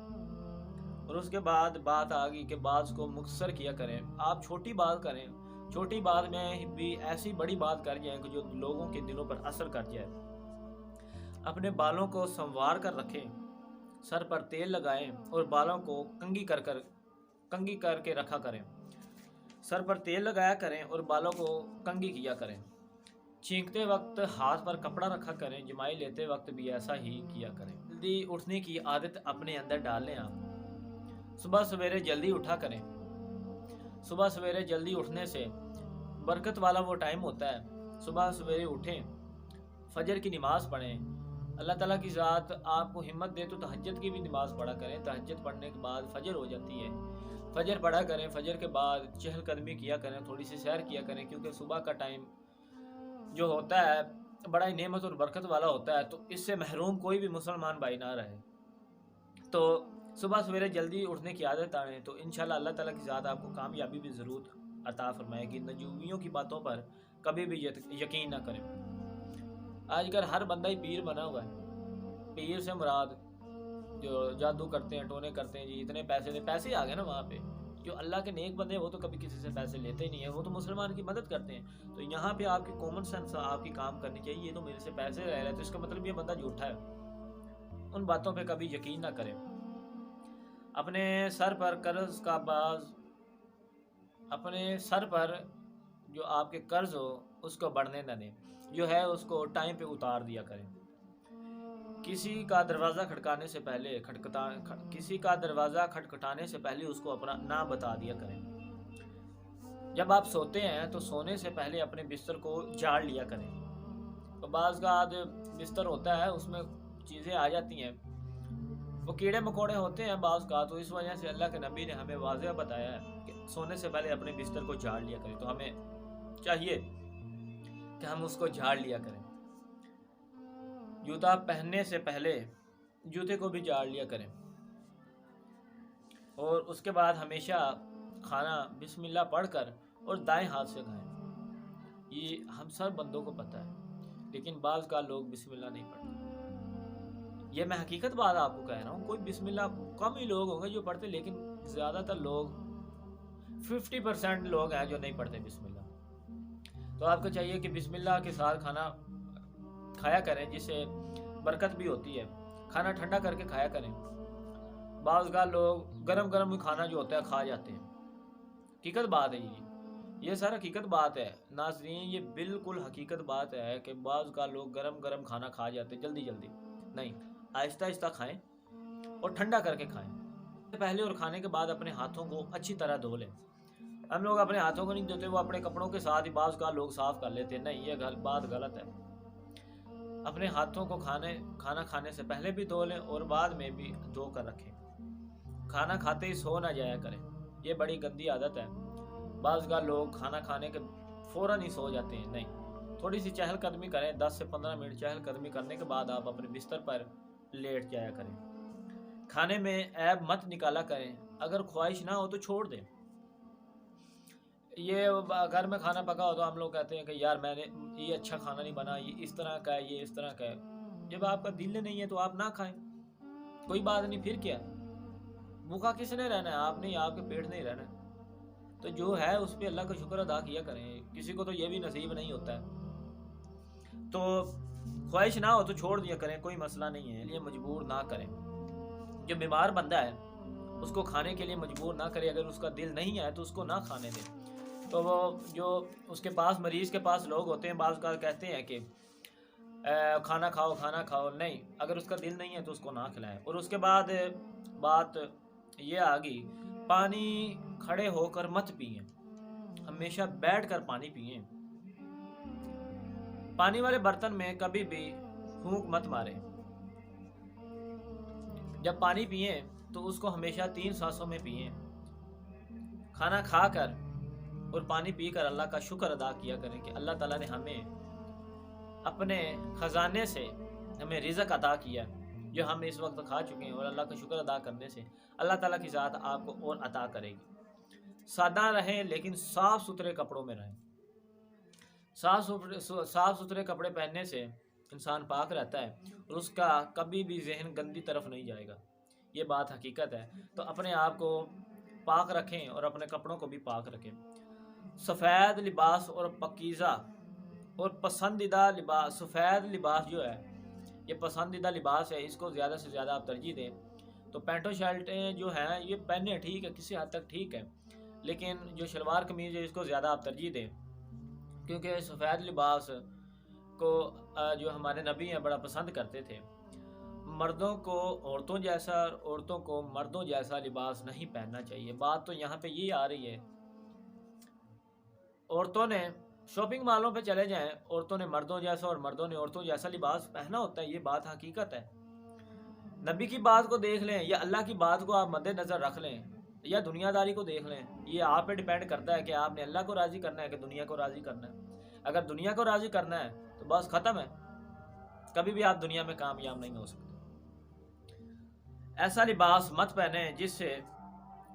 اور اس کے بعد بات آ گئی کہ بعض کو مختصر کیا کریں، آپ چھوٹی بات کریں، چھوٹی بات میں بھی ایسی بڑی بات کر جائیں کہ جو لوگوں کے دلوں پر اثر کر جائے۔ اپنے بالوں کو سنوار کر رکھیں، سر پر تیل لگائیں اور بالوں کو کنگھی کر کے رکھا کریں، سر پر تیل لگایا کریں اور بالوں کو کنگھی کیا کریں۔ چھینکتے وقت ہاتھ پر کپڑا رکھا کریں، جمائی لیتے وقت بھی ایسا ہی کیا کریں۔ جلدی اٹھنے کی عادت اپنے اندر ڈال لیں آپ۔ صبح سویرے جلدی اٹھا کریں، صبح سویرے جلدی اٹھنے سے برکت والا وہ ٹائم ہوتا ہے۔ صبح سویرے اٹھیں، فجر کی نماز پڑھیں، اللہ تعالیٰ کی ذات آپ کو ہمت دے تو تہجد کی بھی نماز پڑھا کریں، تہجد پڑھنے کے بعد فجر ہو جاتی ہے، فجر پڑھا کریں، فجر کے بعد چہل قدمی کیا کریں، تھوڑی سی سیر کیا کریں، کیونکہ صبح کا ٹائم جو ہوتا ہے بڑا ہی نعمت اور برکت والا ہوتا ہے، تو اس سے محروم کوئی بھی مسلمان بھائی نہ رہے۔ تو صبح سویرے جلدی اٹھنے کی عادت آئیں تو انشاءاللہ اللہ تعالیٰ کی ذات آپ کو کامیابی بھی ضرور عطا فرمائے گی۔ نجومیوں کی باتوں پر کبھی بھی یقین نہ کریں۔ آج کل ہر بندہ ہی پیر بنا ہوا ہے، پیر سے مراد جو جادو کرتے ہیں، ٹونے کرتے ہیں، جی اتنے پیسے آ گئے نا وہاں پہ۔ جو اللہ کے نیک بندے ہیں وہ تو کبھی کسی سے پیسے لیتے ہی نہیں ہیں، وہ تو مسلمان کی مدد کرتے ہیں۔ تو یہاں پہ آپ کی کامن سینس آپ کی کام کرنی چاہیے، یہ تو میرے سے پیسے لے رہے ہیں تو اس کا مطلب یہ بندہ جھوٹا ہے۔ ان باتوں پہ کبھی یقین نہ کریں۔ اپنے سر پر قرض کا اپنے سر پر جو آپ کے قرض ہو اس کو بڑھنے نہ دیں، جو ہے اس کو ٹائم پہ اتار دیا کریں۔ کسی کا دروازہ کھٹکھٹانے سے پہلے اس کو اپنا نہ بتا دیا کریں۔ جب آپ سوتے ہیں تو سونے سے پہلے اپنے بستر کو جھاڑ لیا کریں۔ تو بعض کا بستر ہوتا ہے اس میں چیزیں آ جاتی ہیں، وہ کیڑے مکوڑے ہوتے ہیں بعض کا، تو اس وجہ سے اللہ کے نبی نے ہمیں واضح بتایا ہے کہ سونے سے پہلے اپنے بستر کو جھاڑ لیا کریں۔ تو ہمیں چاہیے کہ ہم اس کو جھاڑ لیا کریں۔ جوتا پہننے سے پہلے جوتے کو بھی جھاڑ لیا کریں، اور اس کے بعد ہمیشہ کھانا بسم اللہ پڑھ کر اور دائیں ہاتھ سے کھائیں۔ یہ ہم سب بندوں کو پتہ ہے، لیکن بعض کا لوگ بسم اللہ نہیں پڑھتے۔ یہ میں حقیقت بات آپ کو کہہ رہا ہوں، کوئی بسم اللہ کم ہی لوگ ہوں گے جو پڑھتے، لیکن زیادہ تر لوگ 50% لوگ ہیں جو نہیں پڑھتے بسم اللہ۔ تو آپ کو چاہیے کہ بسم اللہ کے ساتھ کھانا کھایا کریں، جس سے برکت بھی ہوتی ہے۔ کھانا ٹھنڈا کر کے کھایا کریں۔ بعض کا لوگ گرم گرم کھانا جو ہوتا ہے کھا جاتے ہیں۔ حقیقت بات ہے یہ سر حقیقت بات ہے ناظرین، یہ بالکل حقیقت بات ہے کہ بعض کا لوگ گرم گرم کھانا کھا جاتے ہیں جلدی جلدی۔ نہیں، آہستہ آہستہ کھائیں اور ٹھنڈا کر کے کھائیں۔ پہلے اور کھانے کے بعد اپنے ہاتھوں کو اچھی طرح دھو لیں۔ ہم لوگ اپنے ہاتھوں کو نہیں دھوتے، وہ اپنے کپڑوں کے ساتھ ہی بعض کا لوگ صاف کر لیتے ہیں۔ نہیں، یہ بات غلط ہے۔ اپنے ہاتھوں کو کھانا کھانے سے پہلے بھی دھو لیں اور بعد میں بھی دھو کر رکھیں۔ کھانا کھاتے ہی سو نہ جایا کریں، یہ بڑی گندی عادت ہے۔ بعض کا لوگ کھانا کھانے کے فوراً ہی سو جاتے ہیں۔ نہیں، تھوڑی سی چہل قدمی کریں، 10 سے 15 منٹ چہل قدمی کرنے کے بعد آپ اپنے بستر پر لیٹ جایا کریں۔ کھانے میں عیب مت نکالا کریں، اگر خواہش نہ ہو تو چھوڑ دیں۔ یہ گھر میں کھانا پکا ہو تو ہم لوگ کہتے ہیں کہ یار میں نے یہ اچھا کھانا نہیں بنا، یہ اس طرح کا ہے، یہ اس طرح کا ہے۔ جب آپ کا دل نہیں ہے تو آپ نہ کھائیں، کوئی بات نہیں، پھر کیا؟ بھوکا کس نے رہنا ہے؟ آپ نے، آپ کے پیٹ نہیں رہنا ہے۔ تو جو ہے اس پہ اللہ کا شکر ادا کیا کریں۔ کسی کو تو یہ بھی نصیب نہیں ہوتا ہے، تو خواہش نہ ہو تو چھوڑ دیا کریں، کوئی مسئلہ نہیں ہے، یہ مجبور نہ کریں۔ جو بیمار بندہ ہے اس کو کھانے کے لیے مجبور نہ کرے، اگر اس کا دل نہیں ہے تو اس کو نہ کھانے دیں۔ تو وہ جو اس کے پاس مریض کے پاس لوگ ہوتے ہیں بعض کا کہتے ہیں کہ کھانا کھاؤ کھانا کھاؤ، نہیں، اگر اس کا دل نہیں ہے تو اس کو نہ کھلائیں۔ اور اس کے بعد بات یہ آ گئی، پانی کھڑے ہو کر مت پئیں، ہمیشہ بیٹھ کر پانی پئیں۔ پانی والے برتن میں کبھی بھی پھونک مت ماریں۔ جب پانی پئیں تو اس کو ہمیشہ 3 سانسوں میں پئیں۔ کھانا کھا کر اور پانی پی کر اللہ کا شکر ادا کیا کریں کہ اللہ تعالیٰ نے ہمیں اپنے خزانے سے ہمیں رزق عطا کیا جو ہم اس وقت کھا چکے ہیں، اور اللہ کا شکر ادا کرنے سے اللہ تعالیٰ کی ذات آپ کو اور عطا کرے گی۔ سادہ رہیں لیکن صاف ستھرے کپڑوں میں رہیں۔ صاف ستھرے کپڑے پہننے سے انسان پاک رہتا ہے اور اس کا کبھی بھی ذہن گندی طرف نہیں جائے گا، یہ بات حقیقت ہے۔ تو اپنے آپ کو پاک رکھیں اور اپنے کپڑوں کو بھی پاک رکھیں۔ سفید لباس اور پاکیزہ اور پسندیدہ لباس، سفید لباس جو ہے یہ پسندیدہ لباس ہے، اس کو زیادہ سے زیادہ آپ ترجیح دیں۔ تو پینٹوں شرٹیں جو ہیں یہ پہننے ٹھیک ہے، کسی حد تک ٹھیک ہے، لیکن جو شلوار قمیض ہے اس کو زیادہ آپ ترجیح دیں، کیونکہ سفید لباس کو جو ہمارے نبی ہیں بڑا پسند کرتے تھے۔ مردوں کو عورتوں جیسا اور عورتوں کو مردوں جیسا لباس نہیں پہننا چاہیے۔ بات تو یہاں پہ یہ آ رہی ہے، عورتوں نے شاپنگ مالوں پہ چلے جائیں، عورتوں نے مردوں جیسا اور مردوں نے عورتوں جیسا لباس پہنا ہوتا ہے، یہ بات حقیقت ہے۔ نبی کی بات کو دیکھ لیں یا اللہ کی بات کو آپ مد نظر رکھ لیں یا دنیا داری کو دیکھ لیں، یہ آپ پہ ڈیپینڈ کرتا ہے کہ آپ نے اللہ کو راضی کرنا ہے کہ دنیا کو راضی کرنا ہے۔ اگر دنیا کو راضی کرنا ہے تو بس ختم ہے، کبھی بھی آپ دنیا میں کامیاب نہیں ہو سکتے۔ ایسا لباس مت پہنیں جس سے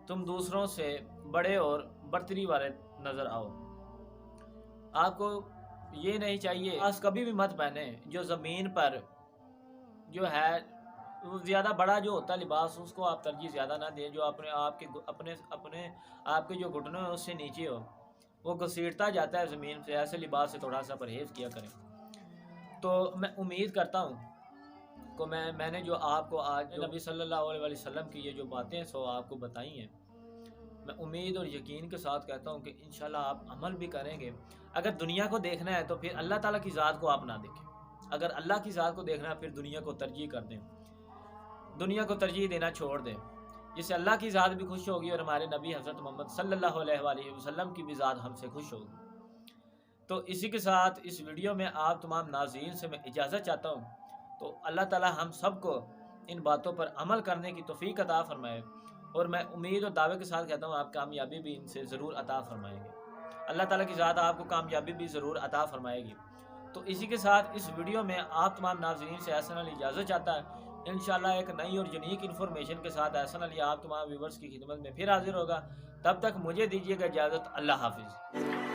تم دوسروں سے بڑے اور برتری والے نظر آؤ۔ آپ کو یہ نہیں چاہیے، لباس کبھی بھی مت پہنے جو زمین پر جو ہے وہ زیادہ بڑا جو ہوتا ہے لباس، اس کو آپ ترجیح زیادہ نہ دیں، جو اپنے آپ کے جو گھٹنوں ہیں اس سے نیچے ہو، وہ گھسیٹتا جاتا ہے زمین سے، ایسے لباس سے تھوڑا سا پرہیز کیا کریں۔ تو میں امید کرتا ہوں کو میں نے جو آپ کو آج نبی صلی اللہ علیہ وسلم کی یہ جو باتیں سو آپ کو بتائی ہیں، میں امید اور یقین کے ساتھ کہتا ہوں کہ انشاءاللہ آپ عمل بھی کریں گے۔ اگر دنیا کو دیکھنا ہے تو پھر اللہ تعالیٰ کی ذات کو آپ نہ دیکھیں، اگر اللہ کی ذات کو دیکھنا ہے پھر دنیا کو ترجیح کر دیں، دنیا کو ترجیح دینا چھوڑ دیں، جس سے اللہ کی ذات بھی خوش ہوگی اور ہمارے نبی حضرت محمد صلی اللہ علیہ وآلہ وسلم کی بھی ذات ہم سے خوش ہوگی۔ تو اسی کے ساتھ اس ویڈیو میں آپ تمام ناظرین سے میں اجازت چاہتا ہوں، تو اللہ تعالیٰ ہم سب کو ان باتوں پر عمل کرنے کی توفیق عطا فرمائے، اور میں امید اور دعوے کے ساتھ کہتا ہوں آپ کامیابی بھی ان سے ضرور عطا فرمائیں گے، اللہ تعالیٰ کی ذات آپ کو کامیابی بھی ضرور عطا فرمائے گی۔ تو اسی کے ساتھ اس ویڈیو میں آپ تمام ناظرین سے احسن علی اجازت چاہتا ہے۔ انشاءاللہ ایک نئی اور یونیک انفارمیشن کے ساتھ احسن علی آپ تمام ویورز کی خدمت میں پھر حاضر ہوگا۔ تب تک مجھے دیجیے گا اجازت۔ اللہ حافظ۔